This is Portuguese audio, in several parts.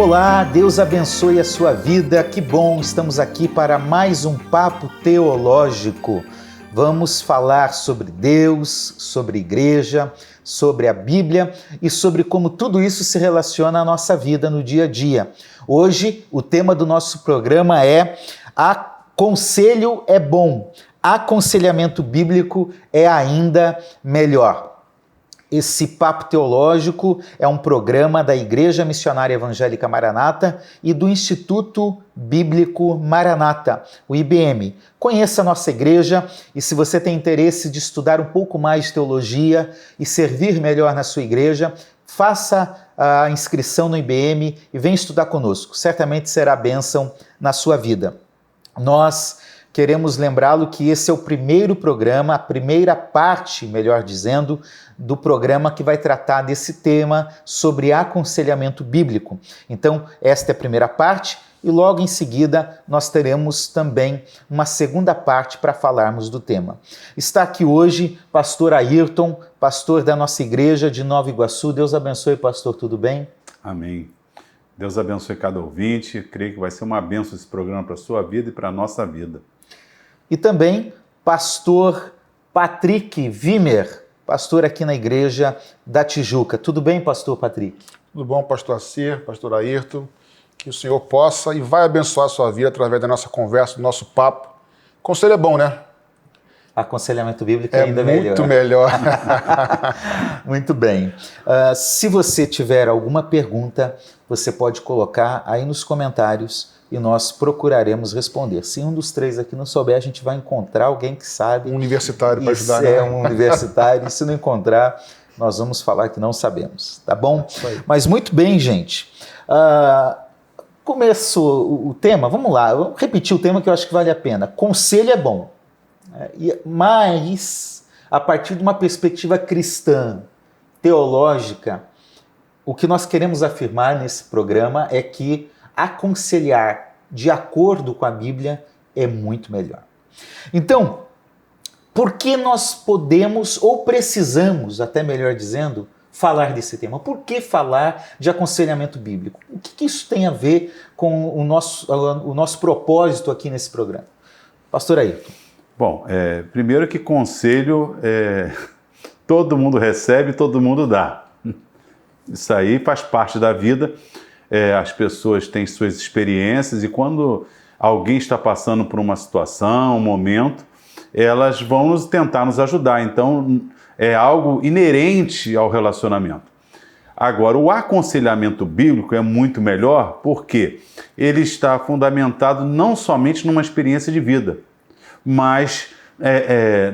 Olá, Deus abençoe a sua vida. Que bom, estamos aqui para mais um Papo Teológico. Vamos falar sobre Deus, sobre igreja, sobre a Bíblia e sobre como tudo isso se relaciona à nossa vida no dia a dia. Hoje, o tema do nosso programa é Conselho é bom, aconselhamento bíblico é ainda melhor. Esse Papo Teológico é um programa da Igreja Missionária Evangélica Maranata e do Instituto Bíblico Maranata, o IBM. Conheça a nossa igreja e se você tem interesse de estudar um pouco mais de teologia e servir melhor na sua igreja, faça a inscrição no IBM e venha estudar conosco. Certamente será bênção na sua vida. Nós queremos lembrá-lo que esse é o primeiro programa, a primeira parte, melhor dizendo, do programa que vai tratar desse tema sobre aconselhamento bíblico. Então, esta é a primeira parte e logo em seguida nós teremos também uma segunda parte para falarmos do tema. Está aqui hoje pastor Ayrton, pastor da nossa igreja de Nova Iguaçu. Deus abençoe, pastor, tudo bem? Amém. Deus abençoe cada ouvinte. Creio que vai ser uma bênção esse programa para a sua vida e para a nossa vida. E também pastor Patrick Wimmer, pastor aqui na igreja da Tijuca. Tudo bem, pastor Patrick? Tudo bom, pastor Acir, pastor Ayrton. Que o Senhor possa e vai abençoar a sua vida através da nossa conversa, do nosso papo. Conselho é bom, né? Aconselhamento bíblico é ainda melhor. Muito melhor. Muito bem. Se você tiver alguma pergunta, você pode colocar aí nos comentários e nós procuraremos responder. Se um dos três aqui não souber, a gente vai encontrar alguém que sabe. Um universitário para ajudar. É um universitário, e se não encontrar, nós vamos falar que não sabemos, tá bom? Isso aí. Mas muito bem, gente. Começou o tema, vamos lá, vamos repetir o tema que eu acho que vale a pena. Conselho é bom, mas a partir de uma perspectiva cristã, teológica, o que nós queremos afirmar nesse programa é que aconselhar de acordo com a Bíblia é muito melhor. Então, por que nós podemos ou precisamos, até melhor dizendo, falar desse tema? Por que falar de aconselhamento bíblico? O que isso tem a ver com o nosso propósito aqui nesse programa? Pastor Ayrton. Bom, primeiro que conselho todo mundo recebe, todo mundo dá. Isso aí faz parte da vida. As pessoas têm suas experiências e quando alguém está passando por uma situação, um momento, elas vão tentar nos ajudar. Então, é algo inerente ao relacionamento. Agora, o aconselhamento bíblico é muito melhor porque ele está fundamentado não somente numa experiência de vida, mas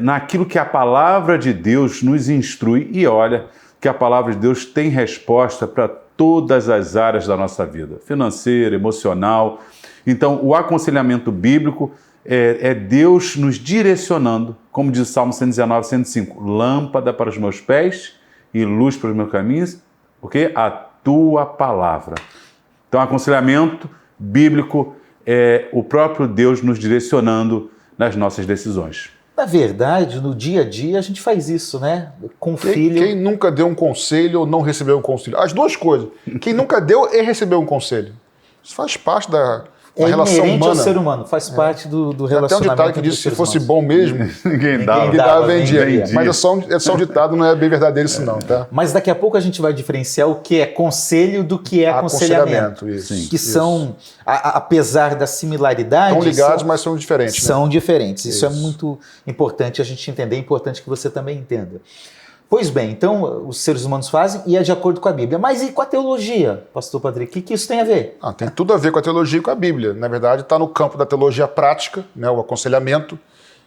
naquilo que a palavra de Deus nos instrui. E olha que a palavra de Deus tem resposta para todas as áreas da nossa vida, financeira, emocional. Então, o aconselhamento bíblico é Deus nos direcionando, como diz o Salmo 119, 105, lâmpada para os meus pés e luz para os meus caminhos, porque a tua palavra. Então, aconselhamento bíblico é o próprio Deus nos direcionando nas nossas decisões. Na verdade, no dia a dia, a gente faz isso, né? Com o filho. Quem nunca deu um conselho ou não recebeu um conselho? As duas coisas. Quem nunca deu e recebeu um conselho. Isso faz parte da relação humana. Ao ser humano, faz parte do relacionamento. Até um ditado que diz que se fosse bom mesmo, ninguém dava, vendia. Mas é só um ditado, não é bem verdadeiro isso não, tá? Mas daqui a pouco a gente vai diferenciar o que é conselho do que é aconselhamento. Isso. Que são, apesar da similaridade... Estão ligados, mas são diferentes. São diferentes. Isso é muito importante a gente entender, é importante que você também entenda. Pois bem, então os seres humanos fazem e é de acordo com a Bíblia. Mas e com a teologia, pastor Patrick? O que isso tem a ver? Tem tudo a ver com a teologia e com a Bíblia. Na verdade, está no campo da teologia prática, né, o aconselhamento,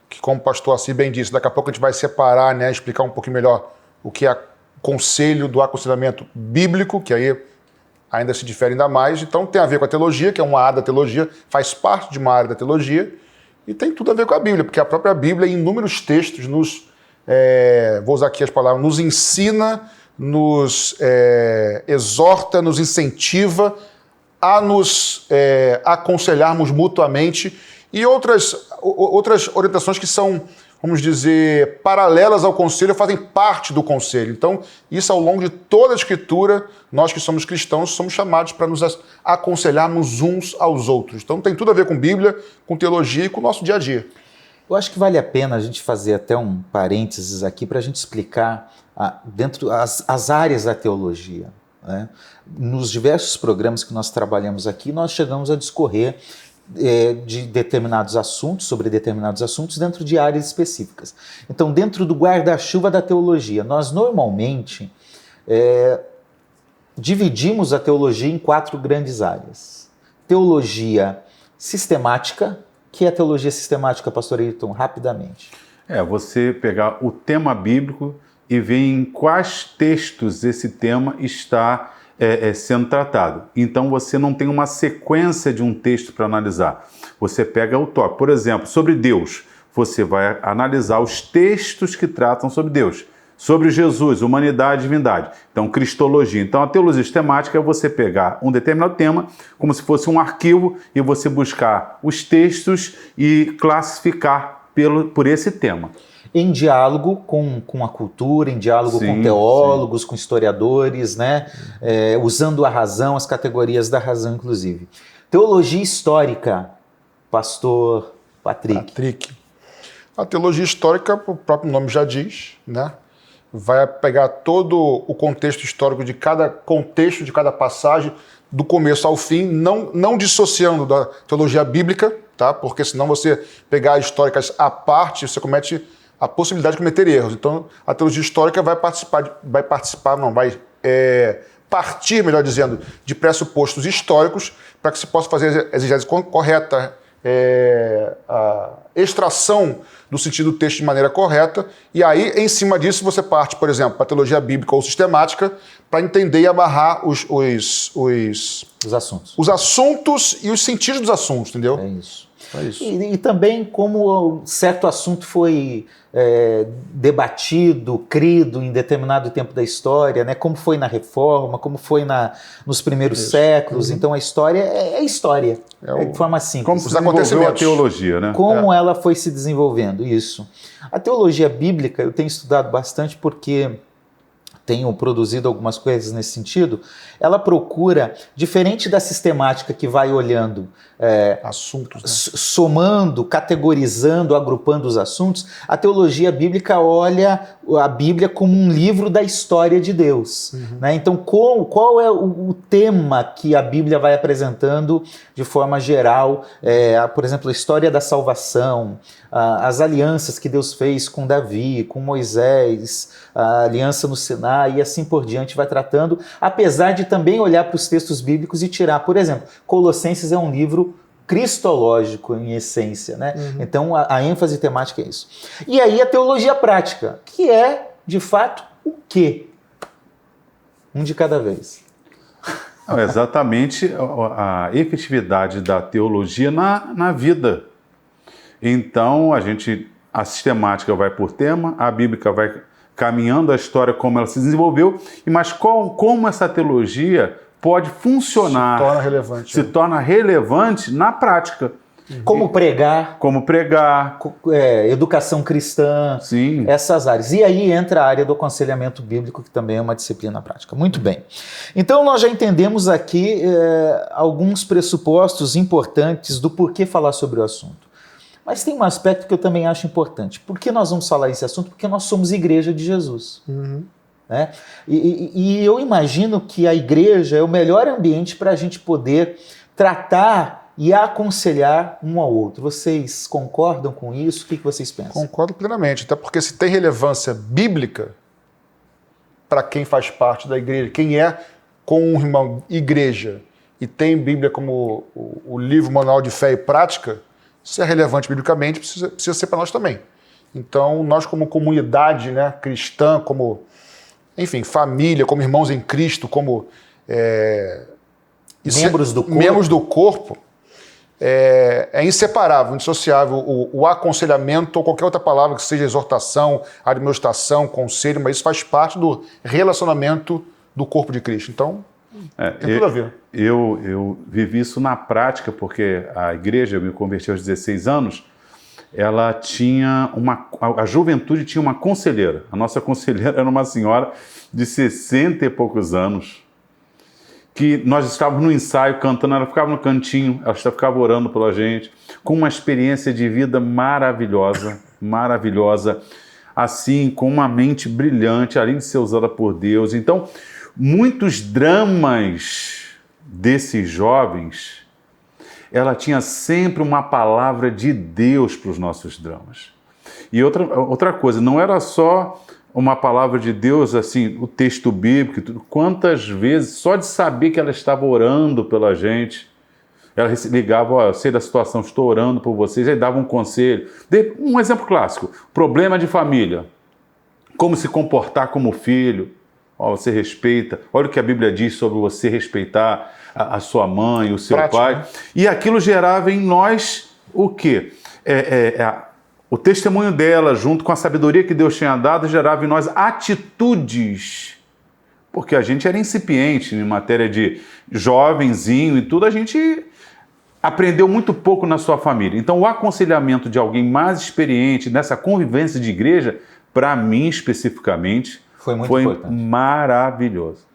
que como o pastor Assi bem disse, daqui a pouco a gente vai separar, né, explicar um pouquinho melhor o que é conselho do aconselhamento bíblico, que aí ainda se difere ainda mais. Então tem a ver com a teologia, que é uma área da teologia, faz parte de uma área da teologia, e tem tudo a ver com a Bíblia, porque a própria Bíblia, em inúmeros textos, vou usar aqui as palavras, nos ensina, nos exorta, nos incentiva a nos aconselharmos mutuamente e outras orientações que são vamos dizer, paralelas ao conselho, fazem parte do conselho. Então, isso ao longo de toda a Escritura, nós que somos cristãos, somos chamados para nos aconselharmos uns aos outros. Então, tem tudo a ver com Bíblia, com teologia e com o nosso dia a dia. Eu acho que vale a pena a gente fazer até um parênteses aqui para a gente explicar dentro as áreas da teologia, né? Nos diversos programas que nós trabalhamos aqui, nós chegamos a discorrer de determinados assuntos, sobre determinados assuntos dentro de áreas específicas. Então, dentro do guarda-chuva da teologia, nós normalmente dividimos a teologia em 4 grandes áreas. Teologia sistemática. Que é a teologia sistemática, pastor Ayrton, rapidamente? Você pegar o tema bíblico e ver em quais textos esse tema está sendo tratado. Então você não tem uma sequência de um texto para analisar. Você pega o tópico. Por exemplo, sobre Deus, você vai analisar os textos que tratam sobre Deus. Sobre Jesus, humanidade e divindade. Então, cristologia. Então, a teologia sistemática é você pegar um determinado tema, como se fosse um arquivo, e você buscar os textos e classificar por esse tema. Em diálogo com a cultura, em diálogo com teólogos, com historiadores, né? Usando a razão, as categorias da razão, inclusive. Teologia histórica, pastor Patrick. A teologia histórica, o próprio nome já diz, né? Vai pegar todo o contexto histórico de cada contexto, de cada passagem, do começo ao fim, não dissociando da teologia bíblica, tá? Porque senão você pegar históricas à parte, você comete a possibilidade de cometer erros. Então, a teologia histórica vai partir, melhor dizendo, de pressupostos históricos para que se possa fazer a exegese correta, a extração do sentido do texto de maneira correta, e aí, em cima disso, você parte, por exemplo, para a teologia bíblica ou sistemática, para entender e amarrar os assuntos e os sentidos dos assuntos, entendeu? É isso. E também como certo assunto foi debatido, crido em determinado tempo da história, né? Como foi na Reforma, como foi nos primeiros séculos. Então a história é história, de forma simples. Como se desenvolveu a teologia, né? Como ela foi se desenvolvendo, isso. A teologia bíblica eu tenho estudado bastante porque tenho produzido algumas coisas nesse sentido. Ela procura, diferente da sistemática que vai olhando assuntos, né? Somando, categorizando, agrupando os assuntos, a teologia bíblica olha a Bíblia como um livro da história de Deus. Né? Então, qual é o tema que a Bíblia vai apresentando de forma geral? Por exemplo, a história da salvação, as alianças que Deus fez com Davi, com Moisés, a aliança no Sinai e assim por diante, vai tratando, apesar de também olhar para os textos bíblicos e tirar, por exemplo, Colossenses é um livro cristológico em essência, né? Então a ênfase temática é isso. E aí a teologia prática, que é, de fato, o quê? Um de cada vez. Não, exatamente a efetividade da teologia na vida. Então a sistemática vai por tema, a bíblica vai caminhando a história como ela se desenvolveu, mas como essa teologia pode funcionar, se torna relevante na prática. Como pregar. Educação cristã. Sim. Essas áreas. E aí entra a área do aconselhamento bíblico, que também é uma disciplina prática. Muito bem. Então nós já entendemos aqui alguns pressupostos importantes do porquê falar sobre o assunto. Mas tem um aspecto que eu também acho importante. Por que nós vamos falar esse assunto? Porque nós somos igreja de Jesus. Né? E eu imagino que a igreja é o melhor ambiente para a gente poder tratar e aconselhar um ao outro. Vocês concordam com isso? O que vocês pensam? Concordo plenamente, até porque se tem relevância bíblica para quem faz parte da igreja, quem é com um irmão igreja e tem Bíblia como o livro manual de fé e prática, se é relevante biblicamente, precisa ser para nós também. Então, nós como comunidade, né, cristã, como, enfim, família, como irmãos em Cristo, como membros do corpo, é inseparável, indissociável o aconselhamento ou qualquer outra palavra que seja exortação, admoestação, conselho, mas isso faz parte do relacionamento do corpo de Cristo. Então, tem tudo a ver. Eu vivi isso na prática, porque a igreja, eu me converti aos 16 anos, ela tinha a juventude tinha uma conselheira. A nossa conselheira era uma senhora de 60 e poucos anos, que nós estávamos no ensaio cantando, ela ficava no cantinho, ela ficava orando pela gente, com uma experiência de vida maravilhosa, maravilhosa, assim, com uma mente brilhante, além de ser usada por Deus. Então, muitos dramas desses jovens, ela tinha sempre uma palavra de Deus para os nossos dramas. E outra coisa, não era só uma palavra de Deus, assim, o texto bíblico, tudo. Quantas vezes, só de saber que ela estava orando pela gente, ela ligava, ó, eu sei da situação, estou orando por vocês, aí dava um conselho. Um exemplo clássico, problema de família, como se comportar como filho. Ó, você respeita, olha o que a Bíblia diz sobre você respeitar a sua mãe, o seu Prático, pai. né? E aquilo gerava em nós o quê? O testemunho dela, junto com a sabedoria que Deus tinha dado, gerava em nós atitudes, porque a gente era incipiente em matéria de jovenzinho e tudo, a gente aprendeu muito pouco na sua família. Então, o aconselhamento de alguém mais experiente nessa convivência de igreja, para mim especificamente, Foi muito importante. Maravilhoso.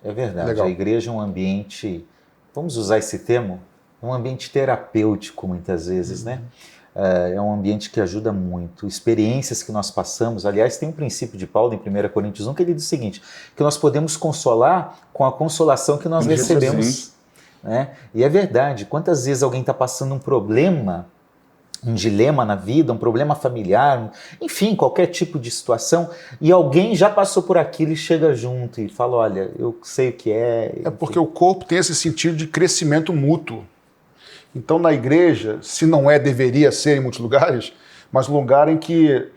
É verdade. Legal. A igreja é um ambiente, vamos usar esse termo, é um ambiente terapêutico muitas vezes, né? É um ambiente que ajuda muito. Experiências que nós passamos, aliás, tem um princípio de Paulo em 1 Coríntios 1 que ele diz o seguinte, que nós podemos consolar com a consolação que nós recebemos. Né? E é verdade, quantas vezes alguém está passando um problema, um dilema na vida, um problema familiar, enfim, qualquer tipo de situação, e alguém já passou por aquilo e chega junto e fala, olha, eu sei o que é. É porque o corpo tem esse sentido de crescimento mútuo. Então, na igreja, se não é, deveria ser em muitos lugares, mas um lugar em que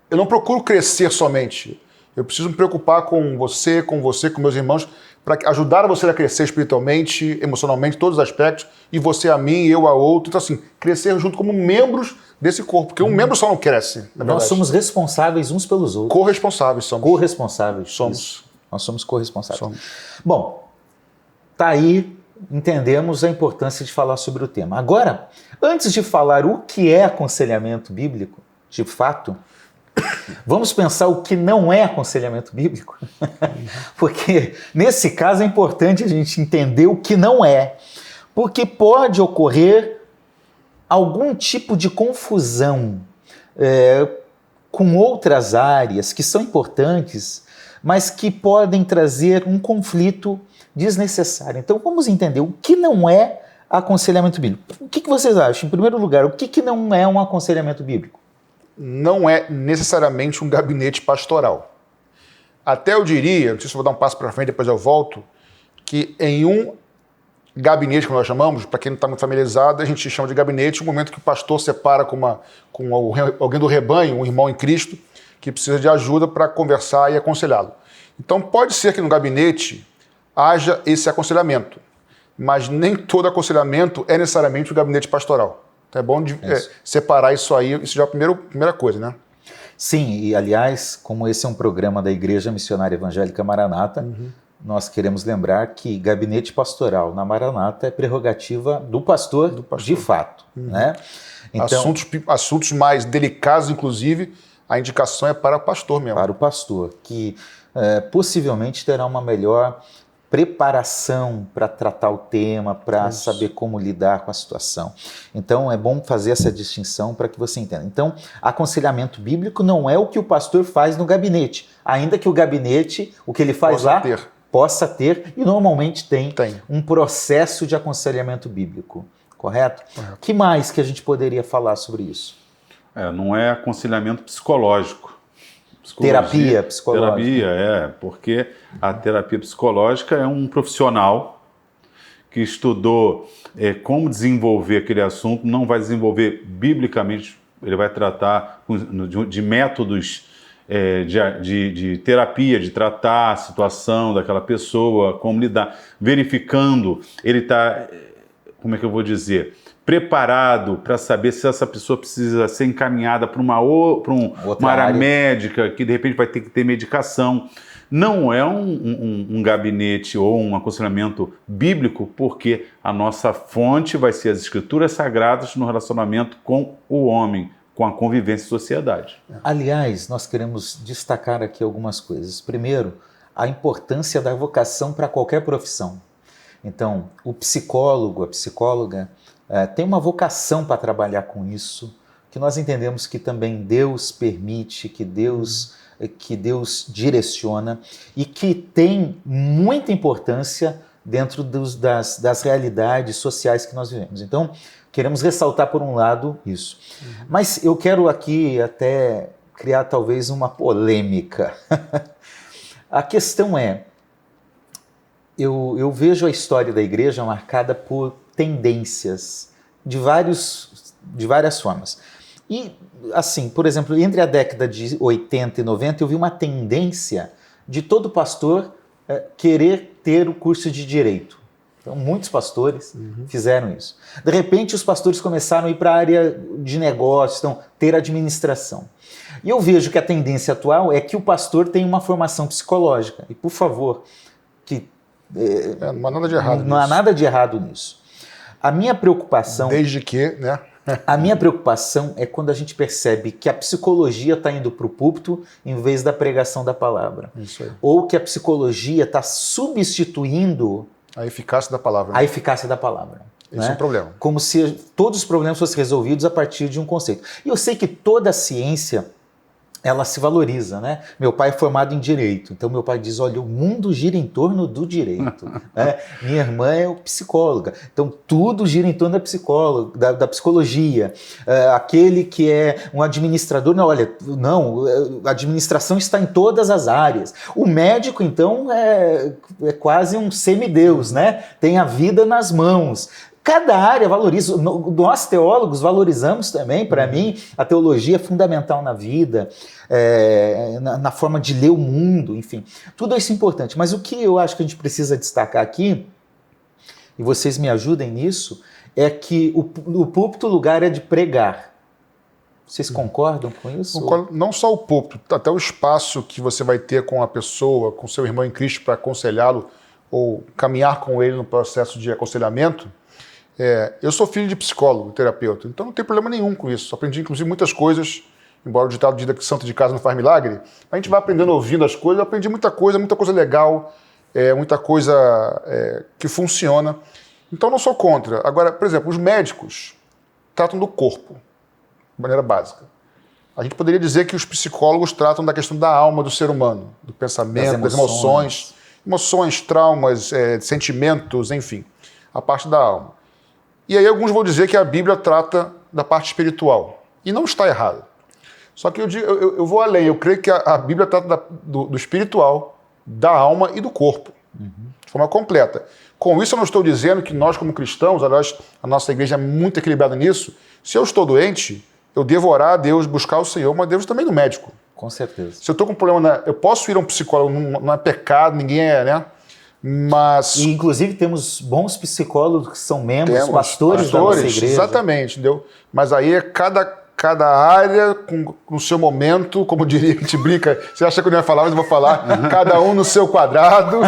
eu não procuro crescer somente. Eu preciso me preocupar com você, com meus irmãos, para ajudar você a crescer espiritualmente, emocionalmente, todos os aspectos, e você a mim, eu a outro. Então, assim, crescer junto como membros desse corpo, porque um membro só não cresce. Nós somos responsáveis uns pelos outros. Corresponsáveis somos. Corresponsáveis. Somos. Isso. Nós somos corresponsáveis. Somos. Bom, tá aí, entendemos a importância de falar sobre o tema. Agora, antes de falar o que é aconselhamento bíblico, de fato, vamos pensar o que não é aconselhamento bíblico, porque nesse caso é importante a gente entender o que não é, porque pode ocorrer algum tipo de confusão com outras áreas que são importantes, mas que podem trazer um conflito desnecessário. Então vamos entender o que não é aconselhamento bíblico. O que vocês acham? Em primeiro lugar, o que não é um aconselhamento bíblico? Não é necessariamente um gabinete pastoral. Até eu diria, não sei se eu vou dar um passo para frente, depois eu volto, que em um gabinete, como nós chamamos, para quem não está muito familiarizado, a gente chama de gabinete o momento que o pastor separa com alguém do rebanho, um irmão em Cristo, que precisa de ajuda para conversar e aconselhá-lo. Então pode ser que no gabinete haja esse aconselhamento, mas nem todo aconselhamento é necessariamente o gabinete pastoral. Então é bom separar isso aí, isso já é a primeira coisa, né? Sim, e aliás, como esse é um programa da Igreja Missionária Evangélica Maranata, nós queremos lembrar que gabinete pastoral na Maranata é prerrogativa do pastor, de fato. Né? Então, assuntos mais delicados, inclusive, a indicação é para o pastor mesmo. Para o pastor, que possivelmente terá uma melhor preparação para tratar o tema, para saber como lidar com a situação. Então é bom fazer essa distinção para que você entenda. Então, aconselhamento bíblico não é o que o pastor faz no gabinete, ainda que o gabinete, o que ele faz possa ter, e normalmente tem um processo de aconselhamento bíblico, correto? O que mais que a gente poderia falar sobre isso? Não é aconselhamento psicológico. Terapia psicológica. Terapia, porque a terapia psicológica é um profissional que estudou como desenvolver aquele assunto, não vai desenvolver biblicamente, ele vai tratar de métodos de terapia, de tratar a situação daquela pessoa, como lidar, verificando, ele está, como é que eu vou dizer, preparado para saber se essa pessoa precisa ser encaminhada para uma área área médica, que de repente vai ter que ter medicação. Não é um gabinete ou um aconselhamento bíblico, porque a nossa fonte vai ser as Escrituras Sagradas no relacionamento com o homem, com a convivência e sociedade. Aliás, nós queremos destacar aqui algumas coisas. Primeiro, a importância da vocação para qualquer profissão. Então, o psicólogo, a psicóloga, tem uma vocação para trabalhar com isso, que nós entendemos que também Deus permite, que Deus direciona e que tem muita importância dentro das realidades sociais que nós vivemos. Então, queremos ressaltar, por um lado, isso. Mas eu quero aqui até criar talvez uma polêmica. A questão é, eu vejo a história da igreja marcada por tendências de várias formas. E, assim, por exemplo, entre a década de 80 e 90, eu vi uma tendência de todo pastor querer ter o curso de Direito. Então, muitos pastores fizeram isso. De repente, os pastores começaram a ir para a área de negócios, então, ter administração. E eu vejo que a tendência atual é que o pastor tenha uma formação psicológica. E, por favor, não há nada de errado nisso. Não há nada de errado nisso. A minha preocupação... Desde que, né? A minha preocupação é quando a gente percebe que a psicologia está indo para o púlpito em vez da pregação da palavra. Isso aí. Ou que a psicologia está substituindo a eficácia da palavra. A eficácia da palavra. Esse é um problema. Como se todos os problemas fossem resolvidos a partir de um conceito. E eu sei que toda a ciência, ela se valoriza, né? Meu pai é formado em Direito, então meu pai diz, olha, o mundo gira em torno do direito. Né? Minha irmã é psicóloga, então tudo gira em torno da psicologia. Aquele que é um administrador, não, olha, não, a administração está em todas as áreas. O médico, então, é quase um semideus, né? Tem a vida nas mãos. Cada área valoriza. Nós, teólogos, valorizamos também. Para mim, a teologia é fundamental na vida, na forma de ler o mundo, enfim. Tudo isso é importante. Mas o que eu acho que a gente precisa destacar aqui, e vocês me ajudem nisso, é que o púlpito, o lugar é de pregar. Vocês concordam com isso? Concordo. Não só o púlpito, até o espaço que você vai ter com a pessoa, com seu irmão em Cristo, para aconselhá-lo ou caminhar com ele no processo de aconselhamento. Eu sou filho de psicólogo, terapeuta, então não tem problema nenhum com isso. Aprendi, inclusive, muitas coisas, embora o ditado diga que santo de casa não faz milagre, a gente vai aprendendo ouvindo as coisas, eu aprendi muita coisa legal, muita coisa que funciona. Então não sou contra. Agora, por exemplo, os médicos tratam do corpo, de maneira básica. A gente poderia dizer que os psicólogos tratam da questão da alma do ser humano, do pensamento, das emoções, traumas, sentimentos, enfim, a parte da alma. E aí alguns vão dizer que a Bíblia trata da parte espiritual. E não está errado. Só que eu vou além. Eu creio que a Bíblia trata do espiritual, da alma e do corpo. De forma completa. Com isso eu não estou dizendo que nós como cristãos, aliás, a nossa igreja é muito equilibrada nisso, se eu estou doente, eu devo orar a Deus, buscar o Senhor, mas Deus também no médico. Com certeza. Se eu estou com um problema, eu posso ir a um psicólogo, não é pecado, ninguém né? Mas... E, inclusive, temos bons psicólogos que são membros, pastores da nossa igreja. Exatamente, entendeu? Mas aí é cada área com o seu momento, como diria, a gente brinca, você acha que eu não ia falar, mas eu vou falar, cada um no seu quadrado.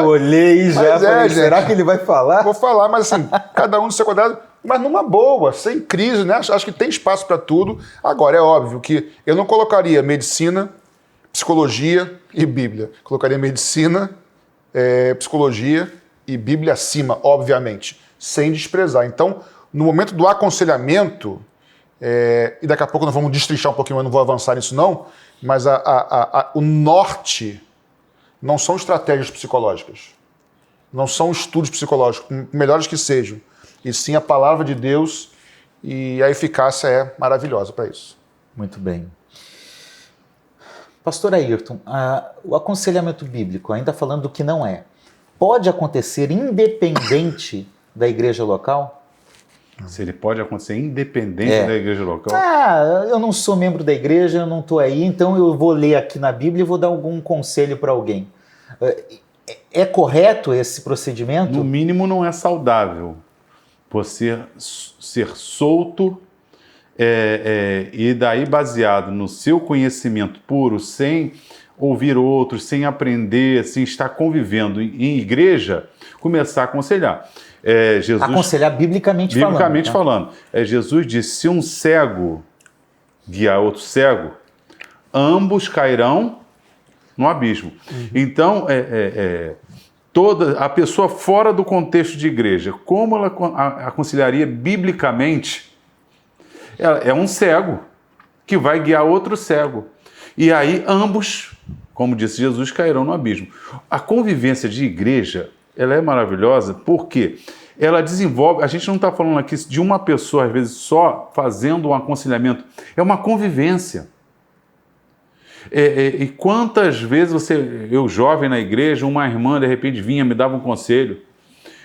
Olhei e já falei, será que ele vai falar? Vou falar, mas assim, cada um no seu quadrado, mas numa boa, sem crise, né? Acho que tem espaço para tudo. Agora, é óbvio que eu não colocaria medicina, psicologia e Bíblia. Colocaria medicina, psicologia e Bíblia acima, obviamente, sem desprezar. Então, no momento do aconselhamento, e daqui a pouco nós vamos destrinchar um pouquinho, mas não vou avançar nisso não, mas o norte não são estratégias psicológicas, não são estudos psicológicos, melhores que sejam, e sim a palavra de Deus, e a eficácia é maravilhosa para isso. Muito bem. Pastor Ayrton, o aconselhamento bíblico, ainda falando do que não pode acontecer independente da igreja local? Se ele pode acontecer independente da igreja local? Eu não sou membro da igreja, eu não estou aí, então eu vou ler aqui na Bíblia e vou dar algum conselho para alguém. É correto esse procedimento? No mínimo não é saudável. você ser solto e daí baseado no seu conhecimento puro, sem ouvir outros, sem aprender, sem estar convivendo em igreja, começar a aconselhar. Aconselhar biblicamente falando. Biblicamente falando. Jesus disse, se um cego guiar outro cego, ambos cairão no abismo. Então, toda a pessoa fora do contexto de igreja, como ela aconselharia biblicamente? É um cego que vai guiar outro cego. E aí ambos, como disse Jesus, cairão no abismo. A convivência de igreja, ela é maravilhosa porque ela desenvolve, a gente não está falando aqui de uma pessoa, às vezes, só fazendo um aconselhamento, é uma convivência. E quantas vezes eu jovem na igreja, uma irmã de repente vinha, me dava um conselho.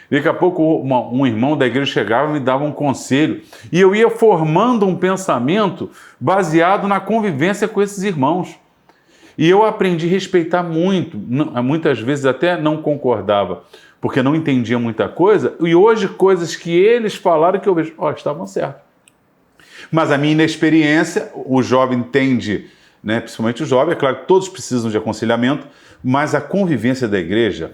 Daqui a pouco um irmão da igreja chegava e me dava um conselho. E eu ia formando um pensamento baseado na convivência com esses irmãos. E eu aprendi a respeitar muito. Muitas vezes até não concordava, porque não entendia muita coisa. E hoje coisas que eles falaram que eu vejo, estavam certos. Mas a minha inexperiência, o jovem entende, né, principalmente o jovem, é claro que todos precisam de aconselhamento, mas a convivência da igreja,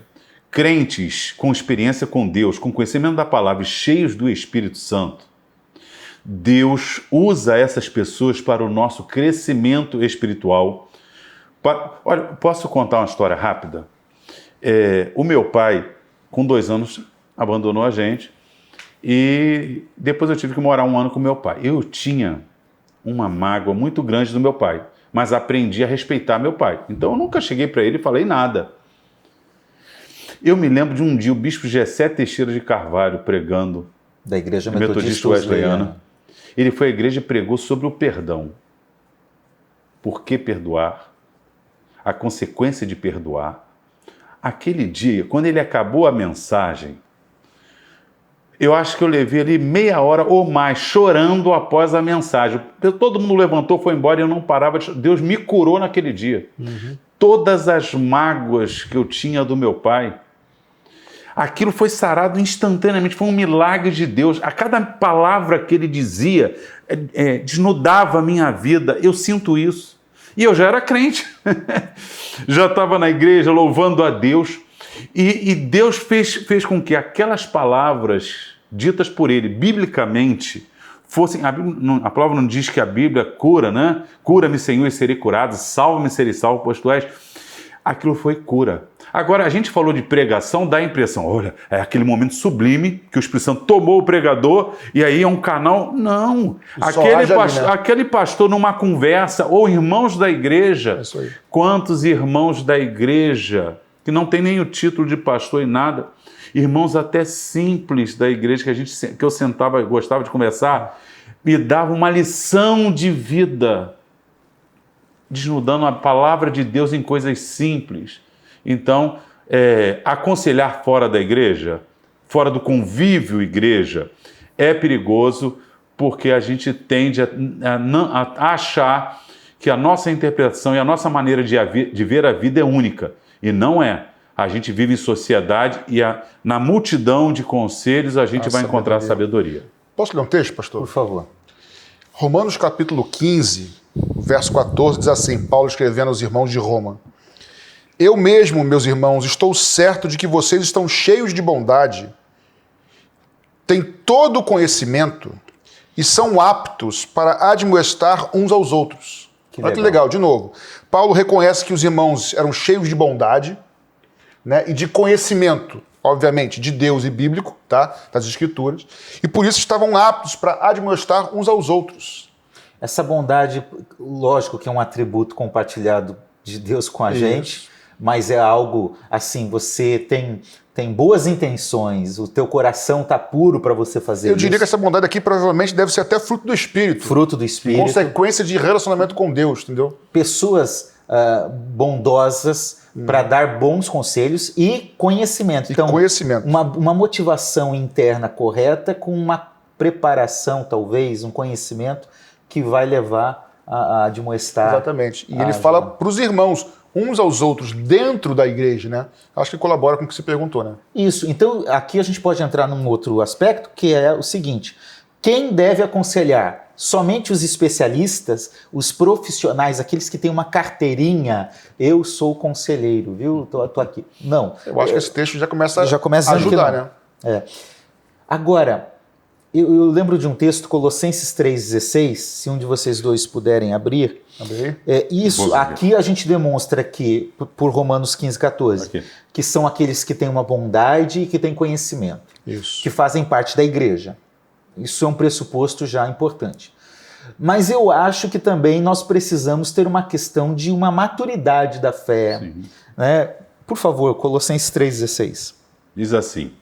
crentes com experiência com Deus, com conhecimento da palavra e cheios do Espírito Santo, Deus usa essas pessoas para o nosso crescimento espiritual. Olha, posso contar uma história rápida? O meu pai, com 2 anos, abandonou a gente e depois eu tive que morar 1 ano com meu pai. Eu tinha uma mágoa muito grande do meu pai, mas aprendi a respeitar meu pai. Então eu nunca cheguei para ele e falei nada. Eu me lembro de um dia o bispo Gessé Teixeira de Carvalho pregando da Igreja Metodista Wesleyana. Ele foi à igreja e pregou sobre o perdão. Por que perdoar? A consequência de perdoar. Aquele dia, quando ele acabou a mensagem, eu acho que eu levei ali meia hora ou mais chorando após a mensagem. Todo mundo levantou, foi embora e eu não parava de chorar. Deus me curou naquele dia. Todas as mágoas que eu tinha do meu pai, aquilo foi sarado instantaneamente, foi um milagre de Deus. A cada palavra que ele dizia, desnudava a minha vida. Eu sinto isso. E eu já era crente, já estava na igreja louvando a Deus. E Deus fez com que aquelas palavras ditas por ele, biblicamente, fossem... A palavra não diz que a Bíblia cura, né? Cura-me, Senhor, e serei curado. Salva-me, serei salvo, pois tu és. Aquilo foi cura. Agora, a gente falou de pregação, dá a impressão, olha, é aquele momento sublime que o Espírito Santo tomou o pregador e aí é um canal. Não. Aquele pastor numa conversa, ou irmãos da igreja. Quantos irmãos da igreja, que não tem nem o título de pastor e nada, irmãos até simples da igreja, que eu sentava e gostava de conversar, me davam uma lição de vida, desnudando a palavra de Deus em coisas simples. Então, aconselhar fora da igreja, fora do convívio igreja, é perigoso porque a gente tende a achar que a nossa interpretação e a nossa maneira de ver a vida é única. E não é. A gente vive em sociedade e na multidão de conselhos a gente vai encontrar sabedoria. Posso ler um texto, pastor? Por favor. Romanos capítulo 15, verso 14, diz assim, Paulo escrevendo aos irmãos de Roma: Eu mesmo, meus irmãos, estou certo de que vocês estão cheios de bondade, têm todo o conhecimento e são aptos para admoestar uns aos outros. Olha que legal, de novo. Paulo reconhece que os irmãos eram cheios de bondade, né, e de conhecimento, obviamente, de Deus e bíblico, tá, das Escrituras, e por isso estavam aptos para admoestar uns aos outros. Essa bondade, lógico que é um atributo compartilhado de Deus com a gente, mas é algo assim, você tem boas intenções, o teu coração está puro para você fazer isso. Eu diria que essa bondade aqui provavelmente deve ser até fruto do Espírito. Fruto do Espírito. Consequência de relacionamento com Deus, entendeu? Pessoas bondosas para dar bons conselhos e conhecimento. Então, uma motivação interna correta com uma preparação, talvez, um conhecimento que vai levar a admoestar. Exatamente. E ele fala para os irmãos, uns aos outros dentro da igreja, né? Acho que colabora com o que você perguntou, né? Isso. Então, aqui a gente pode entrar num outro aspecto, que é o seguinte: quem deve aconselhar? Somente os especialistas, os profissionais, aqueles que têm uma carteirinha, eu sou conselheiro, viu? Tô aqui. Não. Eu acho que esse texto já começa a ajudar, né? É. Agora, eu lembro de um texto, Colossenses 3,16, se um de vocês dois puderem abrir. Isso, aqui a gente demonstra que, por Romanos 15,14, aqui, que são aqueles que têm uma bondade e que têm conhecimento, isso, que fazem parte da igreja. Isso é um pressuposto já importante. Mas eu acho que também nós precisamos ter uma questão de uma maturidade da fé. Né? Por favor, Colossenses 3,16. Diz assim: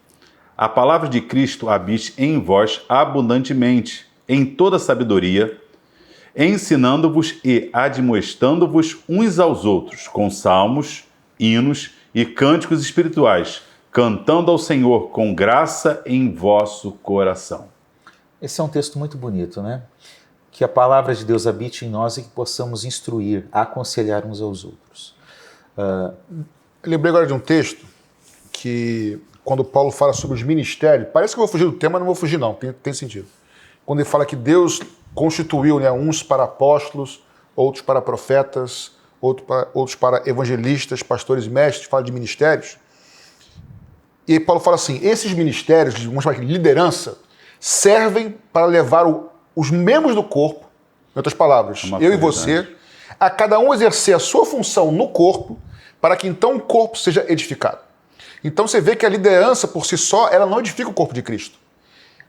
a palavra de Cristo habite em vós abundantemente, em toda sabedoria, ensinando-vos e admoestando-vos uns aos outros, com salmos, hinos e cânticos espirituais, cantando ao Senhor com graça em vosso coração. Esse é um texto muito bonito, né? Que a palavra de Deus habite em nós e que possamos instruir, aconselhar uns aos outros. Eu lembrei agora de um texto que, quando Paulo fala sobre os ministérios, parece que eu vou fugir do tema, mas não vou fugir não, tem sentido. Quando ele fala que Deus constituiu, né, uns para apóstolos, outros para profetas, outros para evangelistas, pastores e mestres, fala de ministérios. E Paulo fala assim, esses ministérios, vamos chamar de liderança, servem para levar os membros do corpo, em outras palavras, eu e você, a cada um exercer a sua função no corpo, para que então o corpo seja edificado. Então você vê que a liderança por si só, ela não edifica o corpo de Cristo.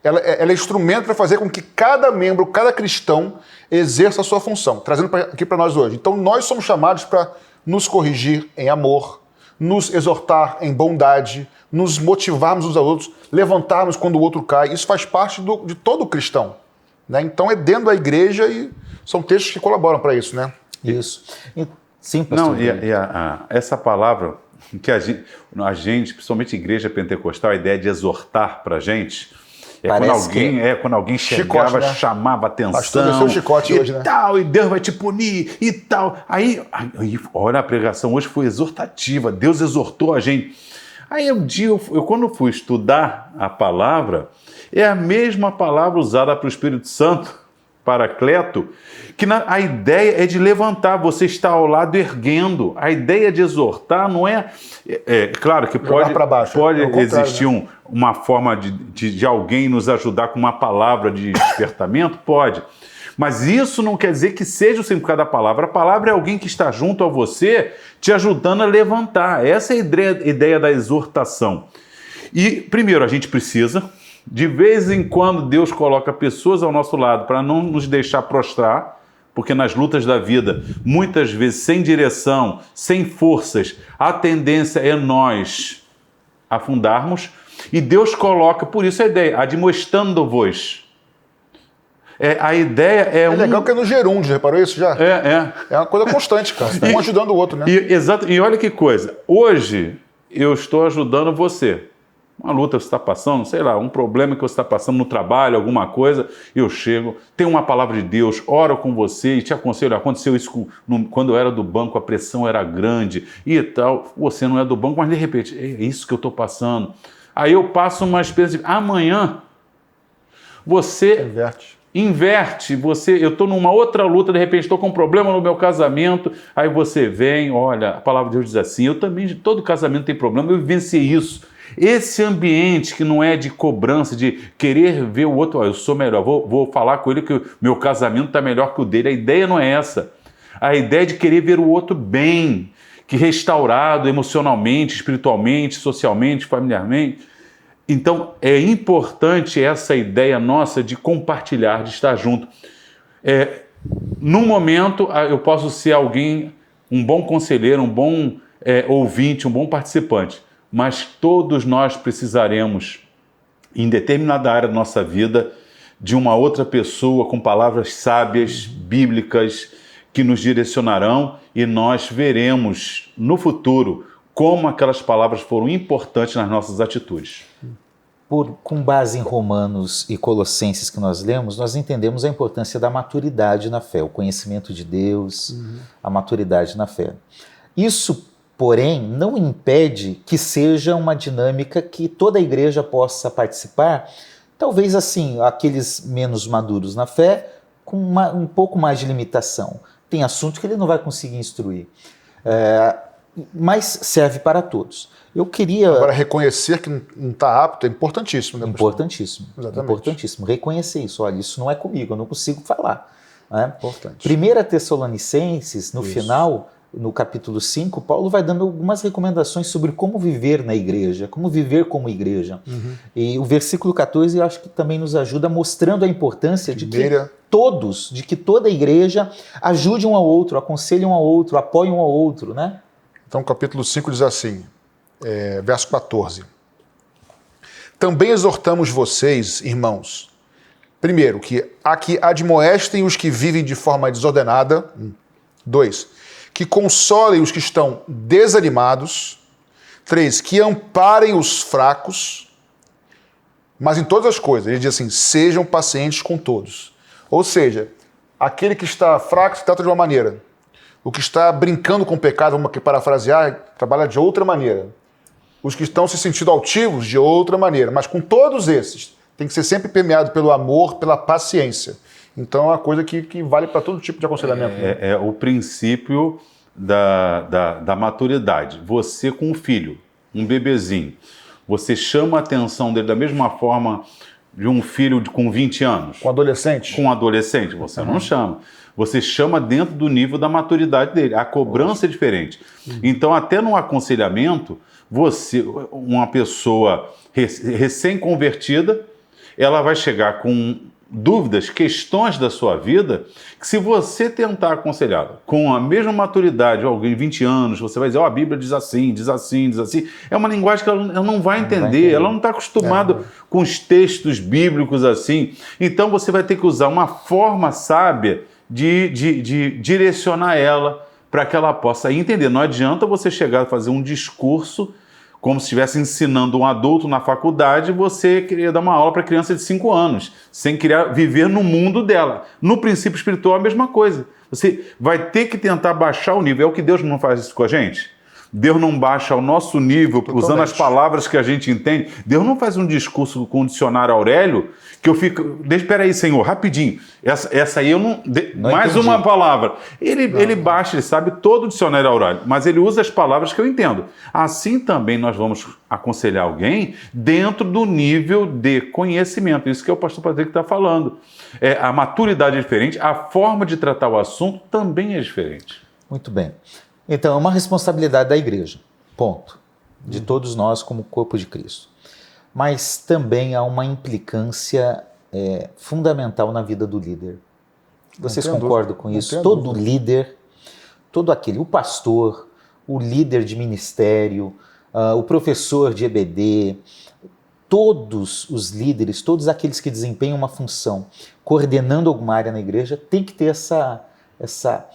Ela é instrumento para fazer com que cada membro, cada cristão, exerça a sua função, trazendo aqui para nós hoje. Então nós somos chamados para nos corrigir em amor, nos exortar em bondade, nos motivarmos uns aos outros, levantarmos quando o outro cai. Isso faz parte de todo cristão. Né? Então é dentro da igreja e são textos que colaboram para isso, né? Isso. Sim, pastor. Não, essa palavra que a gente, principalmente a igreja pentecostal, a ideia de exortar para a gente, quando alguém chegava, chicote, né? Chamava atenção, chicote hoje, né? Tal, e Deus vai te punir e tal. Aí, olha, a pregação hoje foi exortativa, Deus exortou a gente. Aí um dia, eu quando fui estudar a palavra, é a mesma palavra usada para o Espírito Santo, Paracleto, que a ideia é de levantar, você está ao lado erguendo. A ideia de exortar não é... claro que pode existir, né? Uma forma de alguém nos ajudar com uma palavra de despertamento, pode. Mas isso não quer dizer que seja o significado da palavra. A palavra é alguém que está junto a você, te ajudando a levantar. Essa é a ideia da exortação. E, primeiro, a gente precisa... De vez em quando Deus coloca pessoas ao nosso lado para não nos deixar prostrar, porque nas lutas da vida, muitas vezes sem direção, sem forças, a tendência é nós afundarmos, e Deus coloca, por isso a ideia, admoestando-vos. A ideia é legal que é no gerúndio, reparou isso já? É uma coisa constante, cara, um ajudando o outro, né? Exato, e olha que coisa, hoje eu estou ajudando você. Uma luta que você está passando, sei lá, um problema que você está passando no trabalho, alguma coisa, eu chego, tenho uma palavra de Deus, oro com você e te aconselho. Aconteceu isso quando eu era do banco, a pressão era grande e tal. Você não é do banco, mas de repente, é isso que eu estou passando. Aí eu passo uma espécie de... Amanhã, você... Inverte, eu estou numa outra luta, de repente estou com um problema no meu casamento, aí você vem, olha, a palavra de Deus diz assim, eu também, de todo casamento tem problema, eu vivenciei isso. Esse ambiente que não é de cobrança, de querer ver o outro, eu sou melhor, vou falar com ele que o meu casamento está melhor que o dele. A ideia não é essa. A ideia é de querer ver o outro bem, que restaurado emocionalmente, espiritualmente, socialmente, familiarmente. Então, é importante essa ideia nossa de compartilhar, de estar junto. Num momento, eu posso ser alguém, um bom conselheiro, um bom ouvinte, um bom participante. Mas todos nós precisaremos, em determinada área da nossa vida, de uma outra pessoa com palavras sábias, bíblicas, que nos direcionarão e nós veremos no futuro como aquelas palavras foram importantes nas nossas atitudes. Com base em Romanos e Colossenses que nós lemos, nós entendemos a importância da maturidade na fé, o conhecimento de Deus, a maturidade na fé. Isso, porém, não impede que seja uma dinâmica que toda a igreja possa participar, talvez assim, aqueles menos maduros na fé, com um pouco mais de limitação. Tem assunto que ele não vai conseguir instruir, mas serve para todos. Eu queria... Agora, reconhecer que não está apto é importantíssimo, né, pastor? Importantíssimo. Exatamente. Importantíssimo. Reconhecer isso. Olha, isso não é comigo, eu não consigo falar. Né? Importante. 1 Tessalonicenses, no final, no capítulo 5, Paulo vai dando algumas recomendações sobre como viver na igreja, como viver como igreja. E o versículo 14, eu acho que também nos ajuda, mostrando a importância de que toda a igreja ajude um ao outro, aconselhe um ao outro, apoie um ao outro, né? Então, o capítulo 5 diz assim, verso 14. Também exortamos vocês, irmãos, primeiro, que admoestem os que vivem de forma desordenada. 2, que consolem os que estão desanimados. 3, que amparem os fracos. Mas em todas as coisas, ele diz assim, sejam pacientes com todos. Ou seja, aquele que está fraco se trata de uma maneira. O que está brincando com o pecado, vamos aqui parafrasear, trabalha de outra maneira. Os que estão se sentindo altivos, de outra maneira. Mas com todos esses, tem que ser sempre permeado pelo amor, pela paciência. Então é uma coisa que vale para todo tipo de aconselhamento. É o princípio da maturidade. Você com um filho, um bebezinho, você chama a atenção dele da mesma forma de um filho com 20 anos. Com adolescente? Com um adolescente, você não chama. Você chama dentro do nível da maturidade dele. A cobrança é diferente. Então, até no aconselhamento, uma pessoa recém-convertida, ela vai chegar com dúvidas, questões da sua vida, que se você tentar aconselhá-la com a mesma maturidade, alguém de 20 anos, você vai dizer, a Bíblia diz assim, diz assim, diz assim. É uma linguagem que ela não vai entender, ela não está acostumada com os textos bíblicos assim. Então você vai ter que usar uma forma sábia de direcionar ela para que ela possa entender. Não adianta você chegar a fazer um discurso como se estivesse ensinando um adulto na faculdade, você queria dar uma aula para criança de 5 anos, sem querer viver no mundo dela. No princípio espiritual, a mesma coisa. Você vai ter que tentar baixar o nível. É o que Deus não faz isso com a gente? Deus não baixa o nosso nível, totalmente, usando as palavras que a gente entende. Deus não faz um discurso com o dicionário Aurélio, que eu fico... Espera aí, Senhor, rapidinho. Essa aí eu não mais entendi. Uma palavra. Ele baixa, ele sabe todo o dicionário Aurélio, mas ele usa as palavras que eu entendo. Assim também nós vamos aconselhar alguém dentro do nível de conhecimento. Isso que é o pastor Patrick está falando. A maturidade é diferente, a forma de tratar o assunto também é diferente. Muito bem. Então, é uma responsabilidade da igreja, ponto, de todos nós como corpo de Cristo. Mas também há uma implicância fundamental na vida do líder. Vocês concordam com isso? Todo líder, todo aquele, o pastor, o líder de ministério, o professor de EBD, todos os líderes, todos aqueles que desempenham uma função, coordenando alguma área na igreja, tem que ter essa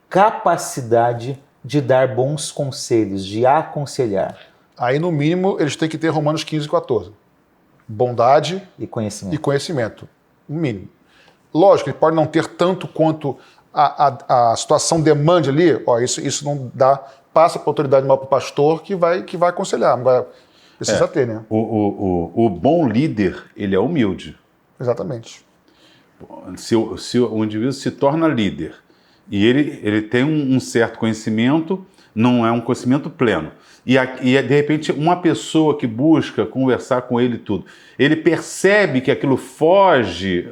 capacidade de dar bons conselhos, de aconselhar. Aí, no mínimo, eles têm que ter Romanos 15 e 14. Bondade e conhecimento. No mínimo. Lógico, ele pode não ter tanto quanto a situação demande ali. Isso não dá. Passa para a autoridade maior para o pastor que vai aconselhar. Agora, precisa ter, né? O bom líder, ele é humilde. Exatamente. Se o indivíduo se torna líder, e ele tem um certo conhecimento, não é um conhecimento pleno. E de repente, uma pessoa que busca conversar com ele tudo, ele percebe que aquilo foge,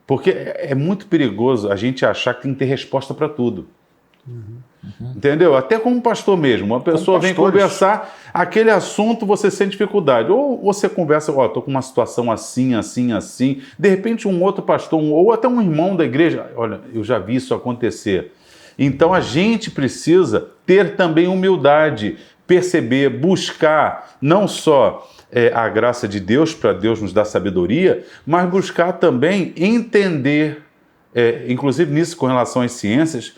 porque é muito perigoso a gente achar que tem que ter resposta para tudo. Entendeu? Até como pastor mesmo, uma pessoa vem conversar, aquele assunto você sente dificuldade. Ou você conversa, estou com uma situação assim, assim, assim. De repente um outro pastor, ou até um irmão da igreja, olha, eu já vi isso acontecer. Então a gente precisa ter também humildade, perceber, buscar não só a graça de Deus, para Deus nos dar sabedoria, mas buscar também entender, inclusive nisso com relação às ciências,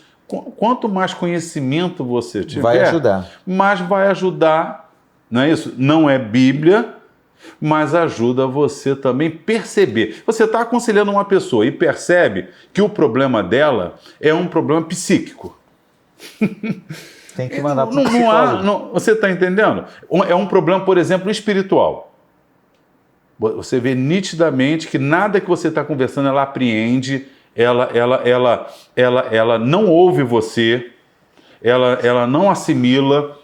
quanto mais conhecimento você tiver, mais vai ajudar, não é isso? Não é Bíblia, mas ajuda você também perceber. Você está aconselhando uma pessoa e percebe que o problema dela é um problema psíquico. Tem que mandar para o Não há, psicólogo. você está entendendo? É um problema, por exemplo, espiritual. Você vê nitidamente que nada que você está conversando ela apreende, ela não ouve você, ela não assimila,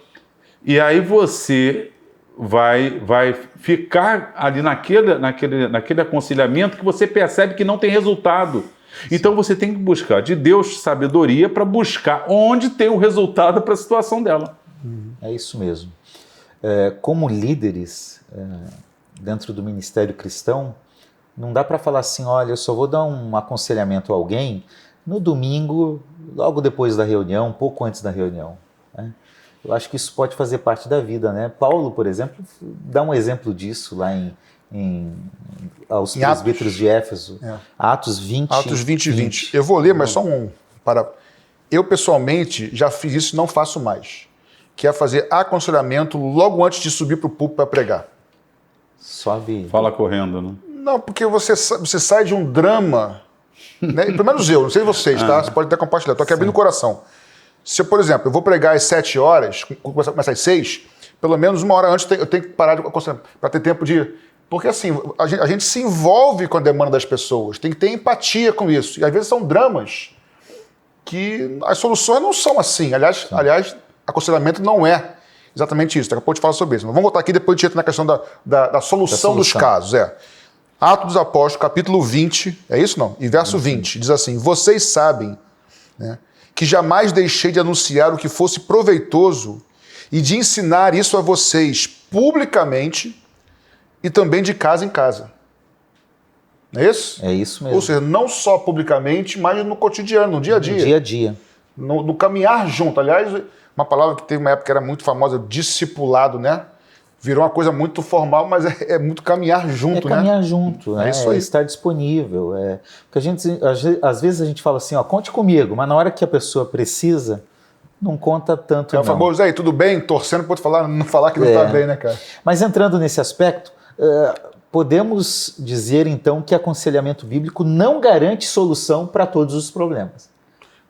e aí você vai ficar ali naquele aconselhamento que você percebe que não tem resultado. Então você tem que buscar de Deus sabedoria para buscar onde tem o resultado para a situação dela. É isso mesmo. Como líderes dentro do ministério cristão, não dá para falar assim, olha, eu só vou dar um aconselhamento a alguém no domingo, logo depois da reunião, um pouco antes da reunião, né? Eu acho que isso pode fazer parte da vida, né? Paulo, por exemplo, dá um exemplo disso lá aos presbíteros de Éfeso. Atos 20. Atos 20 e 20. Eu vou ler, mas só Eu, pessoalmente, já fiz isso e não faço mais. Que é fazer aconselhamento logo antes de subir para o púlpito para pregar. Sobe. Fala correndo, né? Não, porque você sai de um drama, né? E pelo menos eu, não sei vocês, tá? Você pode até compartilhar, estou aqui abrindo o coração. Se, por exemplo, eu vou pregar às 7 horas, começar às 6, pelo menos uma hora antes eu tenho que parar de aconselhar, para ter tempo de... Porque assim, a gente se envolve com a demanda das pessoas, tem que ter empatia com isso. E às vezes são dramas que as soluções não são assim. Aliás, aconselhamento não é exatamente isso. Daqui a pouco eu te falo sobre isso. Mas vamos voltar aqui, depois a gente entra na questão da solução dos casos. Atos dos Apóstolos, capítulo 20, é isso não? E verso 20, diz assim, vocês sabem, né, que jamais deixei de anunciar o que fosse proveitoso e de ensinar isso a vocês publicamente e também de casa em casa. Não é isso? É isso mesmo. Ou seja, não só publicamente, mas no cotidiano, no dia a dia. No dia a dia. No caminhar junto. Aliás, uma palavra que teve uma época que era muito famosa, discipulado, né? Virou uma coisa muito formal, mas é muito caminhar junto, né? Caminhar junto, né? É isso aí. Estar disponível. Porque às vezes a gente fala assim, ó, conte comigo, mas na hora que a pessoa precisa, não conta tanto, o famoso, aí, tudo bem? Torcendo para outro não falar que não está bem, né, cara? Mas entrando nesse aspecto, podemos dizer, então, que aconselhamento bíblico não garante solução para todos os problemas.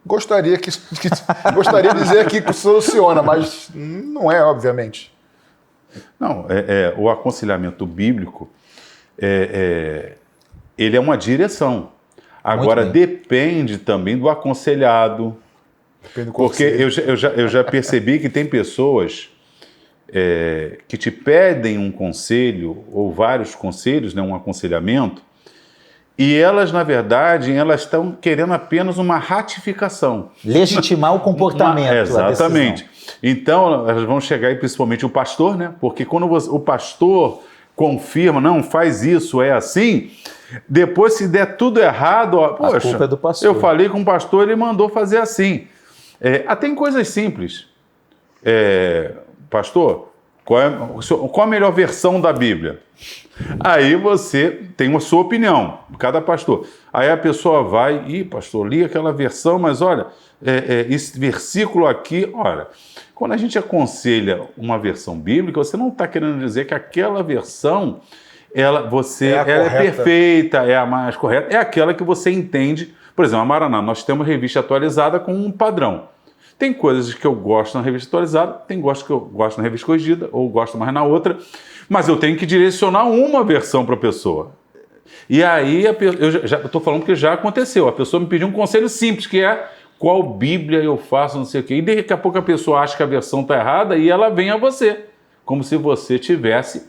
Gostaria de dizer que soluciona, mas não é, obviamente. Não, o aconselhamento bíblico, ele é uma direção. Agora, depende também do aconselhado. Depende do porque eu já percebi que tem pessoas que te pedem um conselho, ou vários conselhos, né, um aconselhamento, e elas, na verdade, elas estão querendo apenas uma ratificação. Legitimar o comportamento. Exatamente. Então, elas vão chegar aí, principalmente o pastor, né? Porque quando o pastor confirma, não, faz isso, é assim, depois se der tudo errado, poxa, a culpa é do pastor. Eu falei com o pastor, ele mandou fazer assim. Até em coisas simples. Pastor, qual a melhor versão da Bíblia? Aí você tem a sua opinião, cada pastor. Aí a pessoa vai, pastor, li aquela versão, mas olha, esse versículo aqui, olha, quando a gente aconselha uma versão bíblica, você não está querendo dizer que aquela versão, ela é perfeita, é a mais correta, é aquela que você entende. Por exemplo, a Maraná, nós temos revista atualizada com um padrão. Tem coisas que eu gosto na revista atualizada, tem coisas que eu gosto na revista corrigida, ou gosto mais na outra, mas eu tenho que direcionar uma versão para a pessoa. E aí, eu estou falando que já aconteceu, a pessoa me pediu um conselho simples, que é qual Bíblia eu faço, não sei o quê. E daqui a pouco a pessoa acha que a versão está errada e ela vem a você, como se você tivesse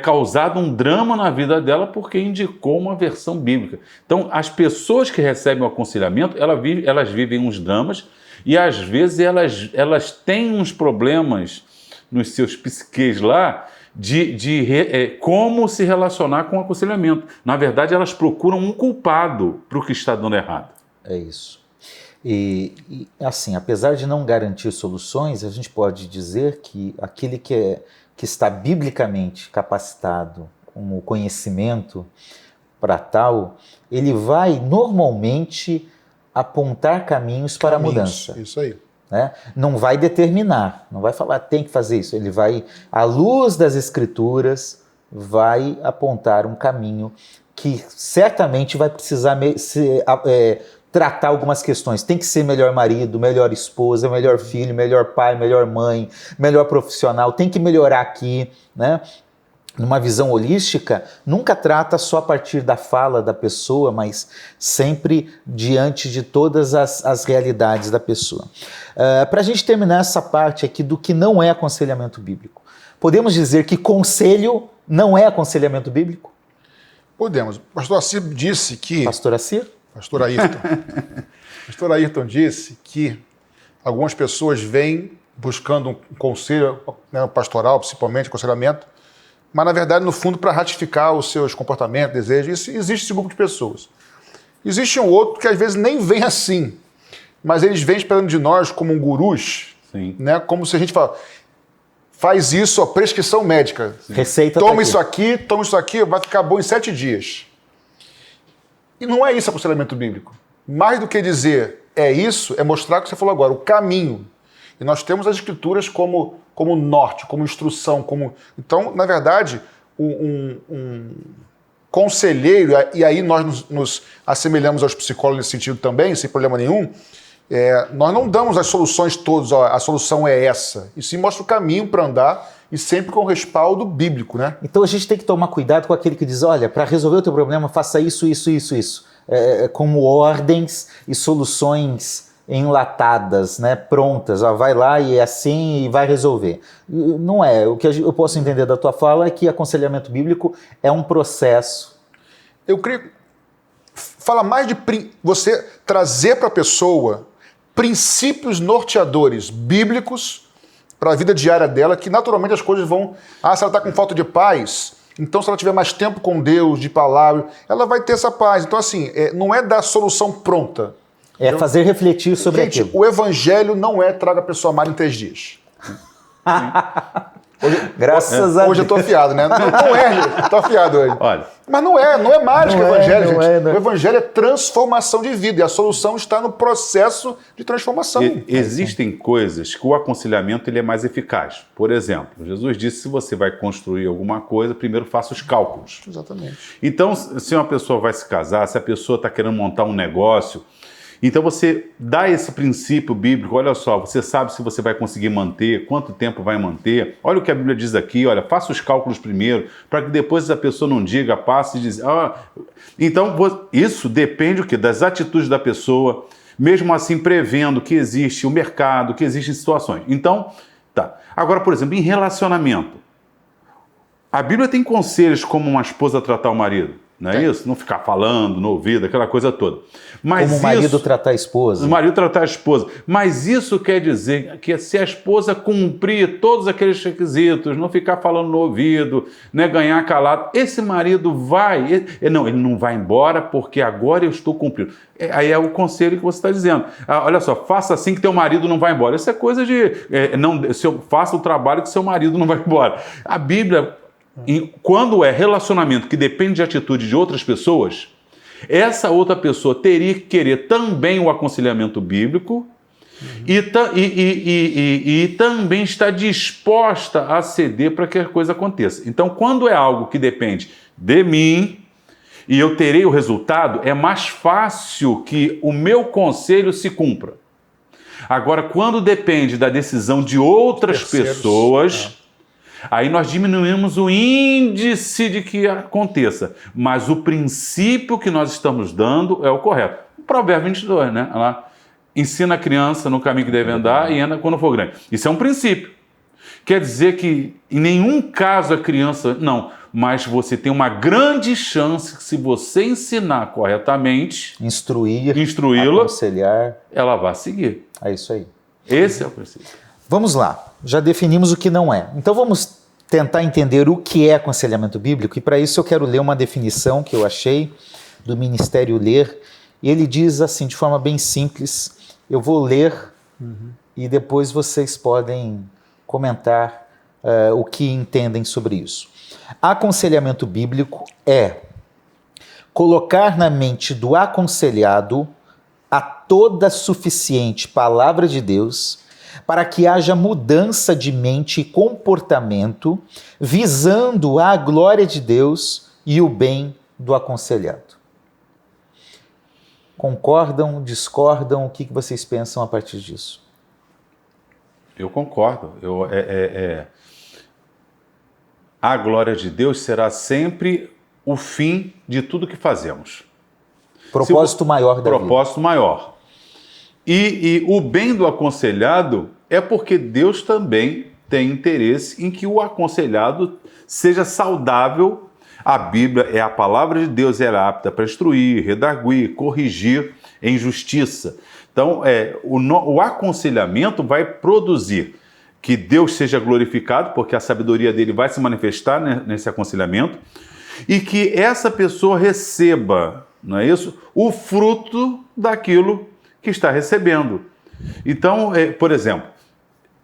causado um drama na vida dela porque indicou uma versão bíblica. Então, as pessoas que recebem o aconselhamento, elas vivem uns dramas e, às vezes, elas têm uns problemas nos seus psiques lá de como se relacionar com o aconselhamento. Na verdade, elas procuram um culpado para o que está dando errado. É isso. E assim, apesar de não garantir soluções, a gente pode dizer que aquele que está biblicamente capacitado com o conhecimento para tal, ele vai normalmente apontar caminhos para a mudança. Isso aí. Né? Não vai determinar, não vai falar tem que fazer isso. Ele vai, à luz das Escrituras, vai apontar um caminho que certamente vai precisar tratar algumas questões. Tem que ser melhor marido, melhor esposa, melhor filho, melhor pai, melhor mãe, melhor profissional, tem que melhorar aqui, né? Numa visão holística, nunca trata só a partir da fala da pessoa, mas sempre diante de todas as realidades da pessoa. Para a gente terminar essa parte aqui do que não é aconselhamento bíblico, podemos dizer que conselho não é aconselhamento bíblico? Podemos. O pastor Assir disse que... Pastor Assir? Pastor Ayrton. Pastor Ayrton disse que algumas pessoas vêm buscando um conselho, né, pastoral, principalmente, aconselhamento, mas, na verdade, no fundo, para ratificar os seus comportamentos, desejos. Existe esse grupo de pessoas. Existe um outro que, às vezes, nem vem assim, mas eles vêm esperando de nós como um gurus, né? Como se a gente faz isso, ó, prescrição médica. Sim. Receita toma isso aqui, vai ficar bom em 7 dias. E não é isso aconselhamento bíblico. Mais do que dizer é isso, é mostrar o que você falou agora, o caminho. E nós temos as escrituras como norte, como instrução. Então, na verdade, um conselheiro, e aí nós nos assemelhamos aos psicólogos nesse sentido também, sem problema nenhum, nós não damos as soluções todas, ó, a solução é essa. E sim mostra o caminho para andar e sempre com respaldo bíblico, né? Então a gente tem que tomar cuidado com aquele que diz, olha, para resolver o teu problema, faça isso, isso, isso, isso. Como ordens e soluções enlatadas, né, prontas, ó, vai lá e é assim e vai resolver. Não é. O que eu posso entender da tua fala é que aconselhamento bíblico é um processo. Eu creio... Fala mais de você trazer para a pessoa princípios norteadores bíblicos para a vida diária dela, que naturalmente as coisas vão... se ela está com falta de paz, então se ela tiver mais tempo com Deus, de palavra, ela vai ter essa paz. Então assim, não é dar solução pronta. É fazer refletir sobre aquilo. O evangelho não é traga a pessoa amada em 3 dias. Graças a Deus. Hoje eu tô afiado, né? Não é, gente. Tô afiado hoje. Olha. Mas não é mágica o evangelho, gente. O evangelho é transformação de vida. E a solução está no processo de transformação. Existem coisas que o aconselhamento ele é mais eficaz. Por exemplo, Jesus disse, se você vai construir alguma coisa, primeiro faça os cálculos. Exatamente. Então, se uma pessoa vai se casar, se a pessoa está querendo montar um negócio, então você dá esse princípio bíblico, olha só, você sabe se você vai conseguir manter, quanto tempo vai manter, olha o que a Bíblia diz aqui, olha, faça os cálculos primeiro, para que depois a pessoa não diga, passe e diz, Então, isso depende o quê? Das atitudes da pessoa, mesmo assim prevendo que existe o mercado, que existem situações. Então, tá. Agora, por exemplo, em relacionamento, a Bíblia tem conselhos como uma esposa tratar o marido. Não é isso? Não ficar falando no ouvido, aquela coisa toda. Mas como o marido tratar a esposa. O marido tratar a esposa. Mas isso quer dizer que se a esposa cumprir todos aqueles requisitos, não ficar falando no ouvido, né, ganhar calado, esse marido vai... Não, ele não vai embora porque agora eu estou cumprindo. Aí é o conselho que você está dizendo. Olha só, faça assim que teu marido não vai embora. Isso é coisa de... faça o trabalho que seu marido não vai embora. A Bíblia... Quando é relacionamento que depende de atitude de outras pessoas, essa outra pessoa teria que querer também o aconselhamento bíblico e também estar disposta a ceder para que a coisa aconteça. Então, quando é algo que depende de mim e eu terei o resultado, é mais fácil que o meu conselho se cumpra. Agora, quando depende da decisão de outras pessoas... Aí nós diminuímos o índice de que aconteça, mas o princípio que nós estamos dando é o correto. O Provérbio 22, né? Ela ensina a criança no caminho que deve andar e anda quando for grande. Isso é um princípio. Quer dizer que em nenhum caso a criança... Não, mas você tem uma grande chance que se você ensinar corretamente... Instruí-la, aconselhar... Ela vai seguir. É isso aí. Esse é o princípio. Vamos lá, já definimos o que não é. Então vamos tentar entender o que é aconselhamento bíblico, e para isso eu quero ler uma definição que eu achei do Ministério Ler, e ele diz assim, de forma bem simples, eu vou ler e depois vocês podem comentar o que entendem sobre isso. Aconselhamento bíblico é colocar na mente do aconselhado a toda suficiente palavra de Deus para que haja mudança de mente e comportamento, visando a glória de Deus e o bem do aconselhado. Concordam, discordam? O que vocês pensam a partir disso? Eu concordo. A glória de Deus será sempre o fim de tudo que fazemos. Propósito maior da vida. Propósito maior. E o bem do aconselhado é porque Deus também tem interesse em que o aconselhado seja saudável. A Bíblia é a palavra de Deus, ela é apta para instruir, redarguir, corrigir em justiça. Então, o aconselhamento vai produzir que Deus seja glorificado, porque a sabedoria dele vai se manifestar nesse aconselhamento, e que essa pessoa receba, não é isso? O fruto daquilo que está recebendo. Então, por exemplo,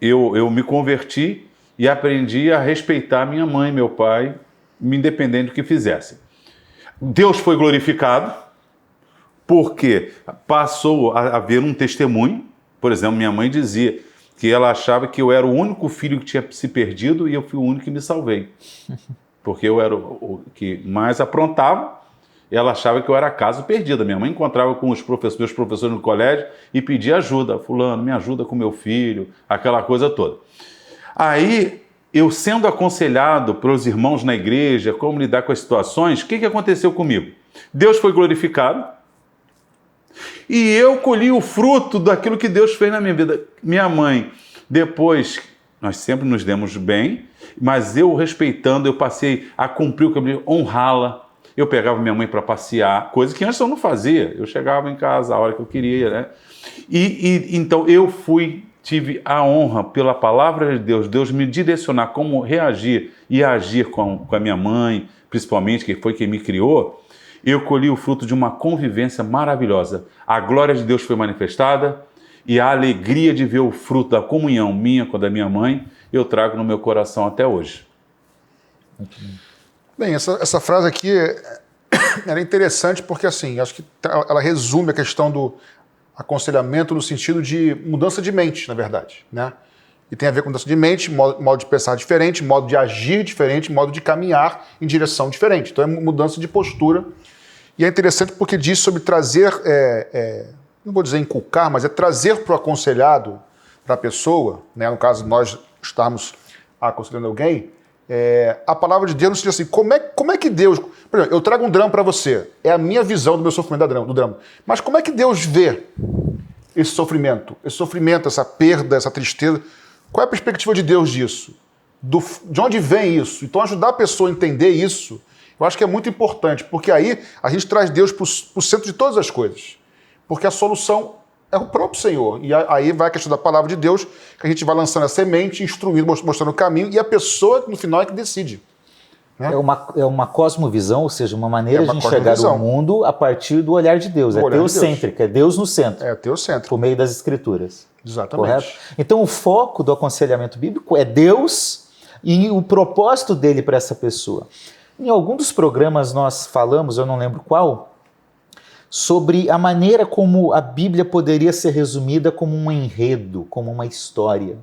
eu me converti e aprendi a respeitar minha mãe e meu pai, independente do que fizessem. Deus foi glorificado porque passou a haver um testemunho. Por exemplo, minha mãe dizia que ela achava que eu era o único filho que tinha se perdido e eu fui o único que me salvei. Porque eu era o que mais aprontava. Ela achava que eu era caso perdido. Minha mãe encontrava com meus professores no colégio e pedia ajuda. Fulano, me ajuda com meu filho, aquela coisa toda. Aí, eu sendo aconselhado pelos irmãos na igreja, como lidar com as situações, o que aconteceu comigo? Deus foi glorificado e eu colhi o fruto daquilo que Deus fez na minha vida. Minha mãe, depois, nós sempre nos demos bem, mas eu respeitando, eu passei a cumprir o que eu me honrá-la. Eu pegava minha mãe para passear, coisa que antes eu não fazia. Eu chegava em casa a hora que eu queria, né? Então eu tive a honra pela palavra de Deus me direcionar como reagir e agir com a minha mãe, principalmente, que foi quem me criou. Eu colhi o fruto de uma convivência maravilhosa. A glória de Deus foi manifestada e a alegria de ver o fruto da comunhão minha com a da minha mãe, eu trago no meu coração até hoje. Bem, essa frase aqui era interessante porque, assim, acho que ela resume a questão do aconselhamento no sentido de mudança de mente, na verdade, né? E tem a ver com mudança de mente, modo de pensar diferente, modo de agir diferente, modo de caminhar em direção diferente. Então é mudança de postura. E é interessante porque diz sobre trazer, não vou dizer inculcar, mas é trazer para o aconselhado, para a pessoa, né? No caso nós estarmos aconselhando alguém, a palavra de Deus nos diz assim, como é que Deus... Por exemplo, eu trago um drama para você, é a minha visão do meu sofrimento do drama. Mas como é que Deus vê esse sofrimento, essa perda, essa tristeza? Qual é a perspectiva de Deus disso? De onde vem isso? Então ajudar a pessoa a entender isso, eu acho que é muito importante, porque aí a gente traz Deus para o centro de todas as coisas. Porque a solução é o próprio Senhor. E aí vai a questão da palavra de Deus, que a gente vai lançando a semente, instruindo, mostrando o caminho, e a pessoa, no final, é que decide. Né? É uma cosmovisão, ou seja, uma maneira de enxergar o mundo a partir do olhar de Deus. É teocêntrica, é Deus no centro. É teocêntrico. Por meio das Escrituras. Exatamente. Correto? Então, o foco do aconselhamento bíblico é Deus e o propósito dele para essa pessoa. Em algum dos programas nós falamos, eu não lembro qual, sobre a maneira como a Bíblia poderia ser resumida como um enredo, como uma história.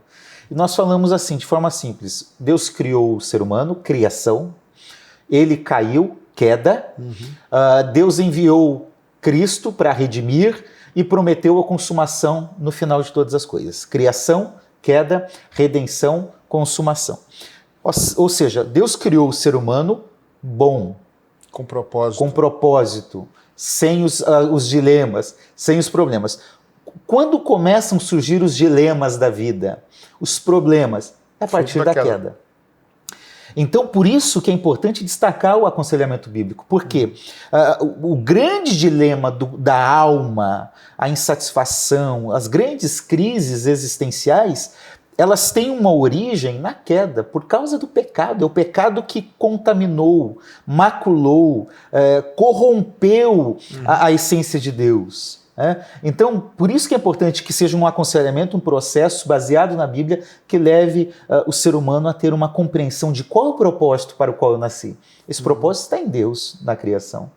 E nós falamos assim, de forma simples, Deus criou o ser humano, criação, ele caiu, queda, Deus enviou Cristo para redimir e prometeu a consumação no final de todas as coisas. Criação, queda, redenção, consumação. Ou seja, Deus criou o ser humano bom. Com propósito. Com propósito, sem os dilemas, sem os problemas. Quando começam a surgir os dilemas da vida, os problemas, é a partir da queda. Então, por isso que é importante destacar o aconselhamento bíblico, porque o grande dilema da alma, a insatisfação, as grandes crises existenciais, elas têm uma origem na queda, por causa do pecado. É o pecado que contaminou, maculou, corrompeu a essência de Deus. Então, por isso que é importante que seja um aconselhamento, um processo baseado na Bíblia que leve o ser humano a ter uma compreensão de qual é o propósito para o qual eu nasci. Esse propósito está em Deus, na criação.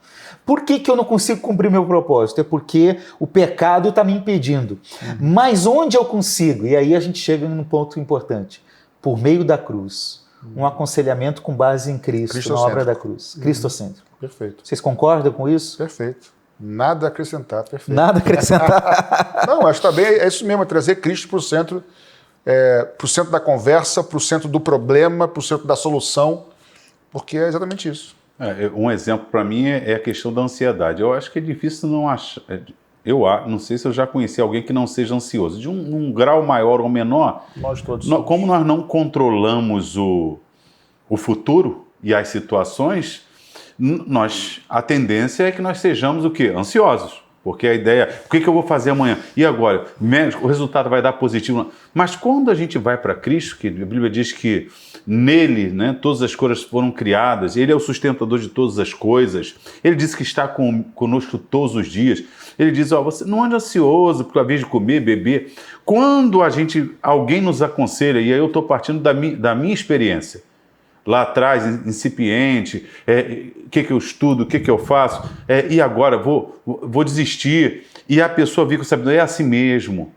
Por que eu não consigo cumprir meu propósito? É porque o pecado está me impedindo. Mas onde eu consigo? E aí a gente chega num ponto importante. Por meio da cruz. Um aconselhamento com base em Cristo, na obra da cruz. Cristocêntrico. Perfeito. Vocês concordam com isso? Perfeito. Nada a acrescentar, perfeito. Nada a acrescentar. Não, acho que está bem, é isso mesmo, é trazer Cristo para o centro da conversa, para o centro do problema, para o centro da solução, porque é exatamente isso. Um exemplo para mim é a questão da ansiedade. Eu acho que é difícil não achar. Eu não sei se eu já conheci alguém que não seja ansioso. De um grau maior ou menor, Nós todos como nós não controlamos o futuro e as situações, a tendência é que nós sejamos o quê? Ansiosos. Porque a ideia, o que eu vou fazer amanhã? E agora? O resultado vai dar positivo? Mas quando a gente vai para Cristo, que a Bíblia diz que nele, né, todas as coisas foram criadas, ele é o sustentador de todas as coisas, ele diz que está conosco todos os dias, ele diz, você não ande ansioso por vez de comer, beber. Quando alguém nos aconselha, e aí eu estou partindo da minha experiência, lá atrás, incipiente, o que eu estudo, o que eu faço, e agora vou desistir. E a pessoa fica sabendo, é assim mesmo,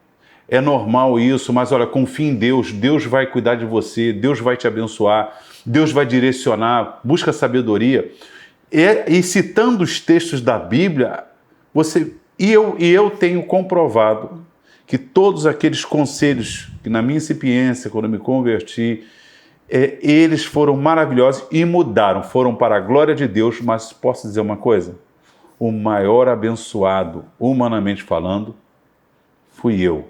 é normal isso, mas olha, confia em Deus, Deus vai cuidar de você, Deus vai te abençoar, Deus vai direcionar, busca sabedoria. E citando os textos da Bíblia, eu tenho comprovado que todos aqueles conselhos que na minha incipiência, quando eu me converti, eles foram maravilhosos e mudaram, foram para a glória de Deus, mas posso dizer uma coisa? O maior abençoado, humanamente falando, fui eu.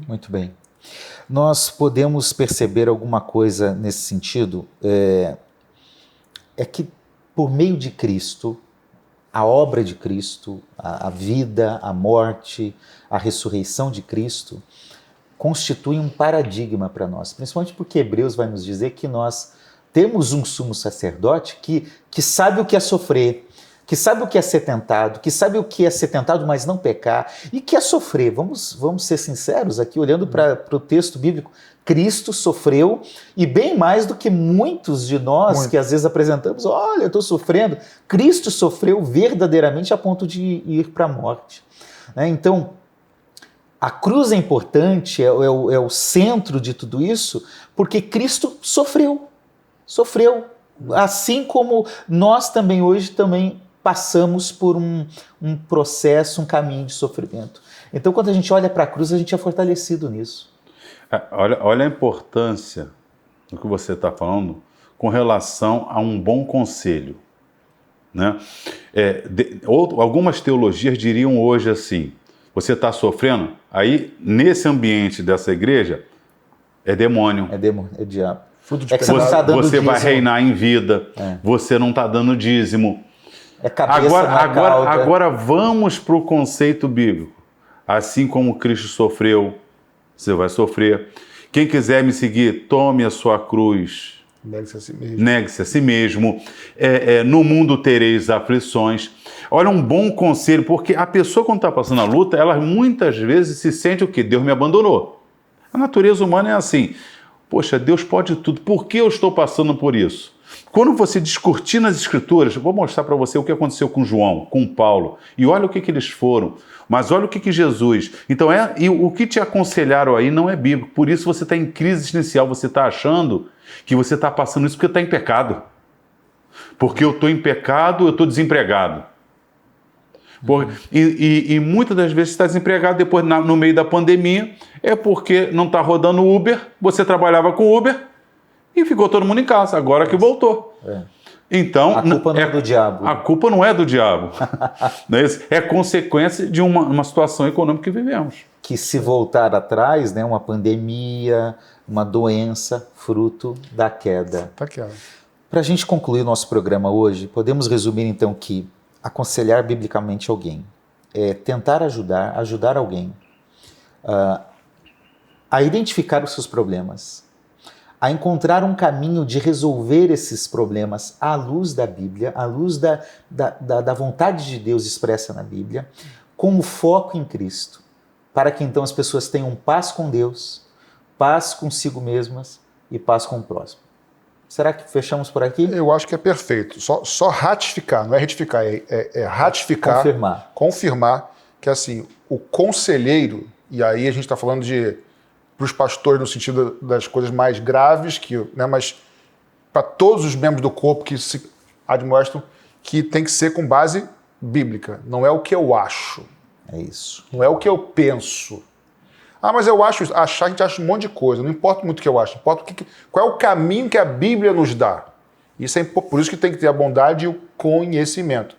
Muito bem. Nós podemos perceber alguma coisa nesse sentido, é que por meio de Cristo, a obra de Cristo, a vida, a morte, a ressurreição de Cristo, constitui um paradigma para nós, principalmente porque Hebreus vai nos dizer que nós temos um sumo sacerdote que sabe o que é sofrer, que sabe o que é ser tentado, que sabe o que é ser tentado, mas não pecar, e que é sofrer. Vamos ser sinceros aqui, olhando para o texto bíblico, Cristo sofreu, e bem mais do que muitos de nós que às vezes apresentamos, olha, eu estou sofrendo. Cristo sofreu verdadeiramente a ponto de ir para a morte. Então, a cruz é importante, é o centro de tudo isso, porque Cristo sofreu, assim como nós também hoje passamos por um processo, um caminho de sofrimento. Então, quando a gente olha para a cruz, a gente é fortalecido nisso. Olha a importância do que você está falando com relação a um bom conselho, né? Algumas teologias diriam hoje assim, você está sofrendo, aí nesse ambiente dessa igreja é demônio. É demônio, é diabo. Que você não está dando dízimo. Vai reinar em vida, você não está dando dízimo. É cabeça agora vamos para o conceito bíblico. Assim como Cristo sofreu, você vai sofrer. Quem quiser me seguir, tome a sua cruz. Negue-se a si mesmo. Negue-se a si mesmo. No mundo tereis aflições. Olha, um bom conselho, porque a pessoa quando está passando a luta, ela muitas vezes se sente o quê? Deus me abandonou. A natureza humana é assim. Poxa, Deus pode tudo. Por que eu estou passando por isso? Quando você descortina nas Escrituras, eu vou mostrar para você o que aconteceu com João, com Paulo. E olha o que eles foram. Mas olha o que Jesus... Então, e o que te aconselharam aí não é bíblico. Por isso você está em crise existencial. Você está achando que você está passando isso porque está em pecado. Porque eu estou em pecado, eu estou desempregado. E muitas das vezes você está desempregado depois, no meio da pandemia, é porque não está rodando Uber, você trabalhava com Uber e ficou todo mundo em casa, agora que voltou. Então, a culpa não é do diabo. A culpa não é do diabo. É consequência de uma situação econômica que vivemos. Que se voltar atrás, né, uma pandemia, uma doença, fruto da queda. Para a gente concluir o nosso programa hoje, podemos resumir então que aconselhar biblicamente alguém é tentar ajudar alguém a identificar os seus problemas, a encontrar um caminho de resolver esses problemas à luz da Bíblia, à luz da vontade de Deus expressa na Bíblia, com o foco em Cristo, para que então as pessoas tenham paz com Deus, paz consigo mesmas e paz com o próximo. Será que fechamos por aqui? Eu acho que é perfeito. Só ratificar, não é retificar, é ratificar. Confirmar que assim, o conselheiro, e aí a gente está falando para os pastores no sentido das coisas mais graves, mas para todos os membros do corpo que se admoestam que tem que ser com base bíblica, não é o que eu acho, É isso. não é o que eu penso. Ah, mas eu acho isso. Achar, a gente acha um monte de coisa, não importa muito o que eu acho, importa qual é o caminho que a Bíblia nos dá. Isso é por isso que tem que ter a bondade e o conhecimento.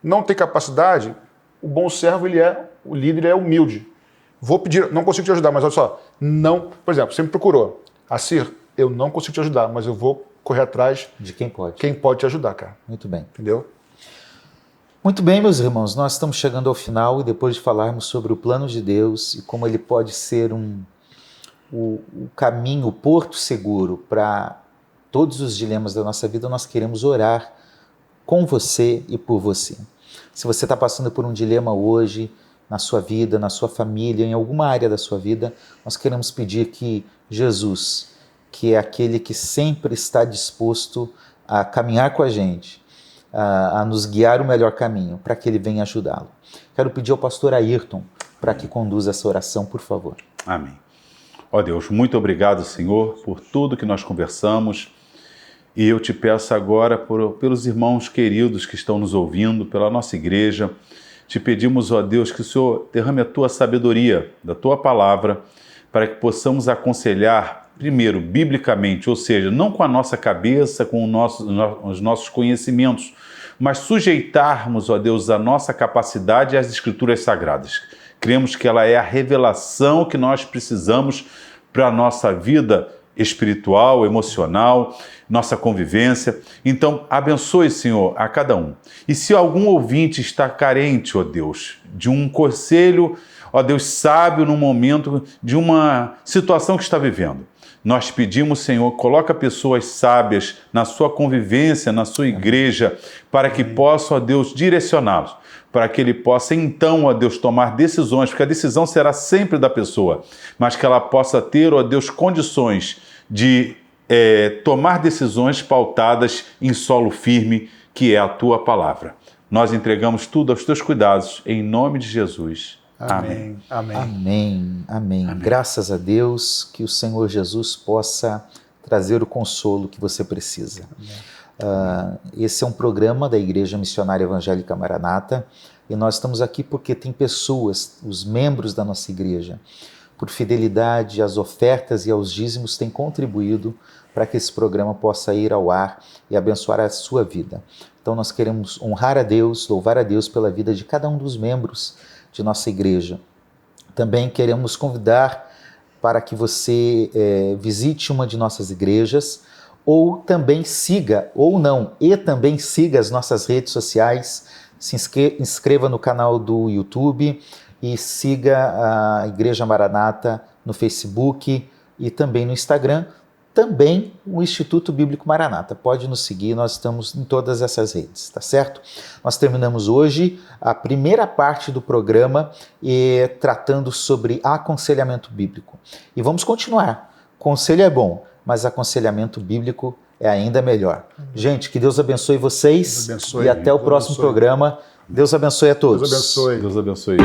Não ter capacidade, o bom servo, o líder, ele é humilde. Vou pedir, não consigo te ajudar, mas olha só, não, por exemplo, você me procurou, Assir, eu não consigo te ajudar, mas eu vou correr atrás De quem pode. quem pode te ajudar, cara. Muito bem. Entendeu? Muito bem, meus irmãos, nós estamos chegando ao final e depois de falarmos sobre o plano de Deus e como ele pode ser o caminho, o porto seguro para todos os dilemas da nossa vida, nós queremos orar com você e por você. Se você está passando por um dilema hoje, na sua vida, na sua família, em alguma área da sua vida, nós queremos pedir que Jesus, que é aquele que sempre está disposto a caminhar com a gente, a nos guiar o melhor caminho, para que ele venha ajudá-lo. Quero pedir ao pastor Ayrton para que conduza essa oração, por favor. Amém. Ó Deus, muito obrigado, Senhor, por tudo que nós conversamos. E eu te peço agora pelos irmãos queridos que estão nos ouvindo, pela nossa igreja. Te pedimos, ó Deus, que o Senhor derrame a tua sabedoria da tua palavra para que possamos aconselhar, primeiro, biblicamente, ou seja, não com a nossa cabeça, com os nossos conhecimentos, mas sujeitarmos, ó Deus, a nossa capacidade às Escrituras Sagradas. Cremos que ela é a revelação que nós precisamos para a nossa vida espiritual, emocional, nossa convivência. Então, abençoe, Senhor, a cada um. E se algum ouvinte está carente, ó Deus, de um conselho, ó Deus, sábio no momento de uma situação que está vivendo, nós pedimos, Senhor, coloca pessoas sábias na sua convivência, na sua igreja, para que possa, ó Deus, direcioná-los, para que ele possa então, ó Deus, tomar decisões, porque a decisão será sempre da pessoa, mas que ela possa ter, ó Deus, condições de tomar decisões pautadas em solo firme, que é a tua palavra. Nós entregamos tudo aos teus cuidados, em nome de Jesus. Amém. Amém. Amém, amém. Graças a Deus, que o Senhor Jesus possa trazer o consolo que você precisa. Esse é um programa da Igreja Missionária Evangélica Maranata e nós estamos aqui porque tem pessoas, os membros da nossa igreja, por fidelidade às ofertas e aos dízimos, têm contribuído para que esse programa possa ir ao ar e abençoar a sua vida. Então nós queremos honrar a Deus, louvar a Deus pela vida de cada um dos membros de nossa igreja. Também queremos convidar para que você visite uma de nossas igrejas ou também siga, ou não, e também siga as nossas redes sociais, se inscreva no canal do YouTube e siga a Igreja Maranata no Facebook e também no Instagram, também o Instituto Bíblico Maranata. Pode nos seguir, nós estamos em todas essas redes, tá certo? Nós terminamos hoje a primeira parte do programa tratando sobre aconselhamento bíblico. E vamos continuar. Conselho é bom, mas aconselhamento bíblico é ainda melhor. Gente, que Deus abençoe vocês. Deus abençoe, e até o próximo programa. Deus abençoe a todos. Deus abençoe. Deus abençoe.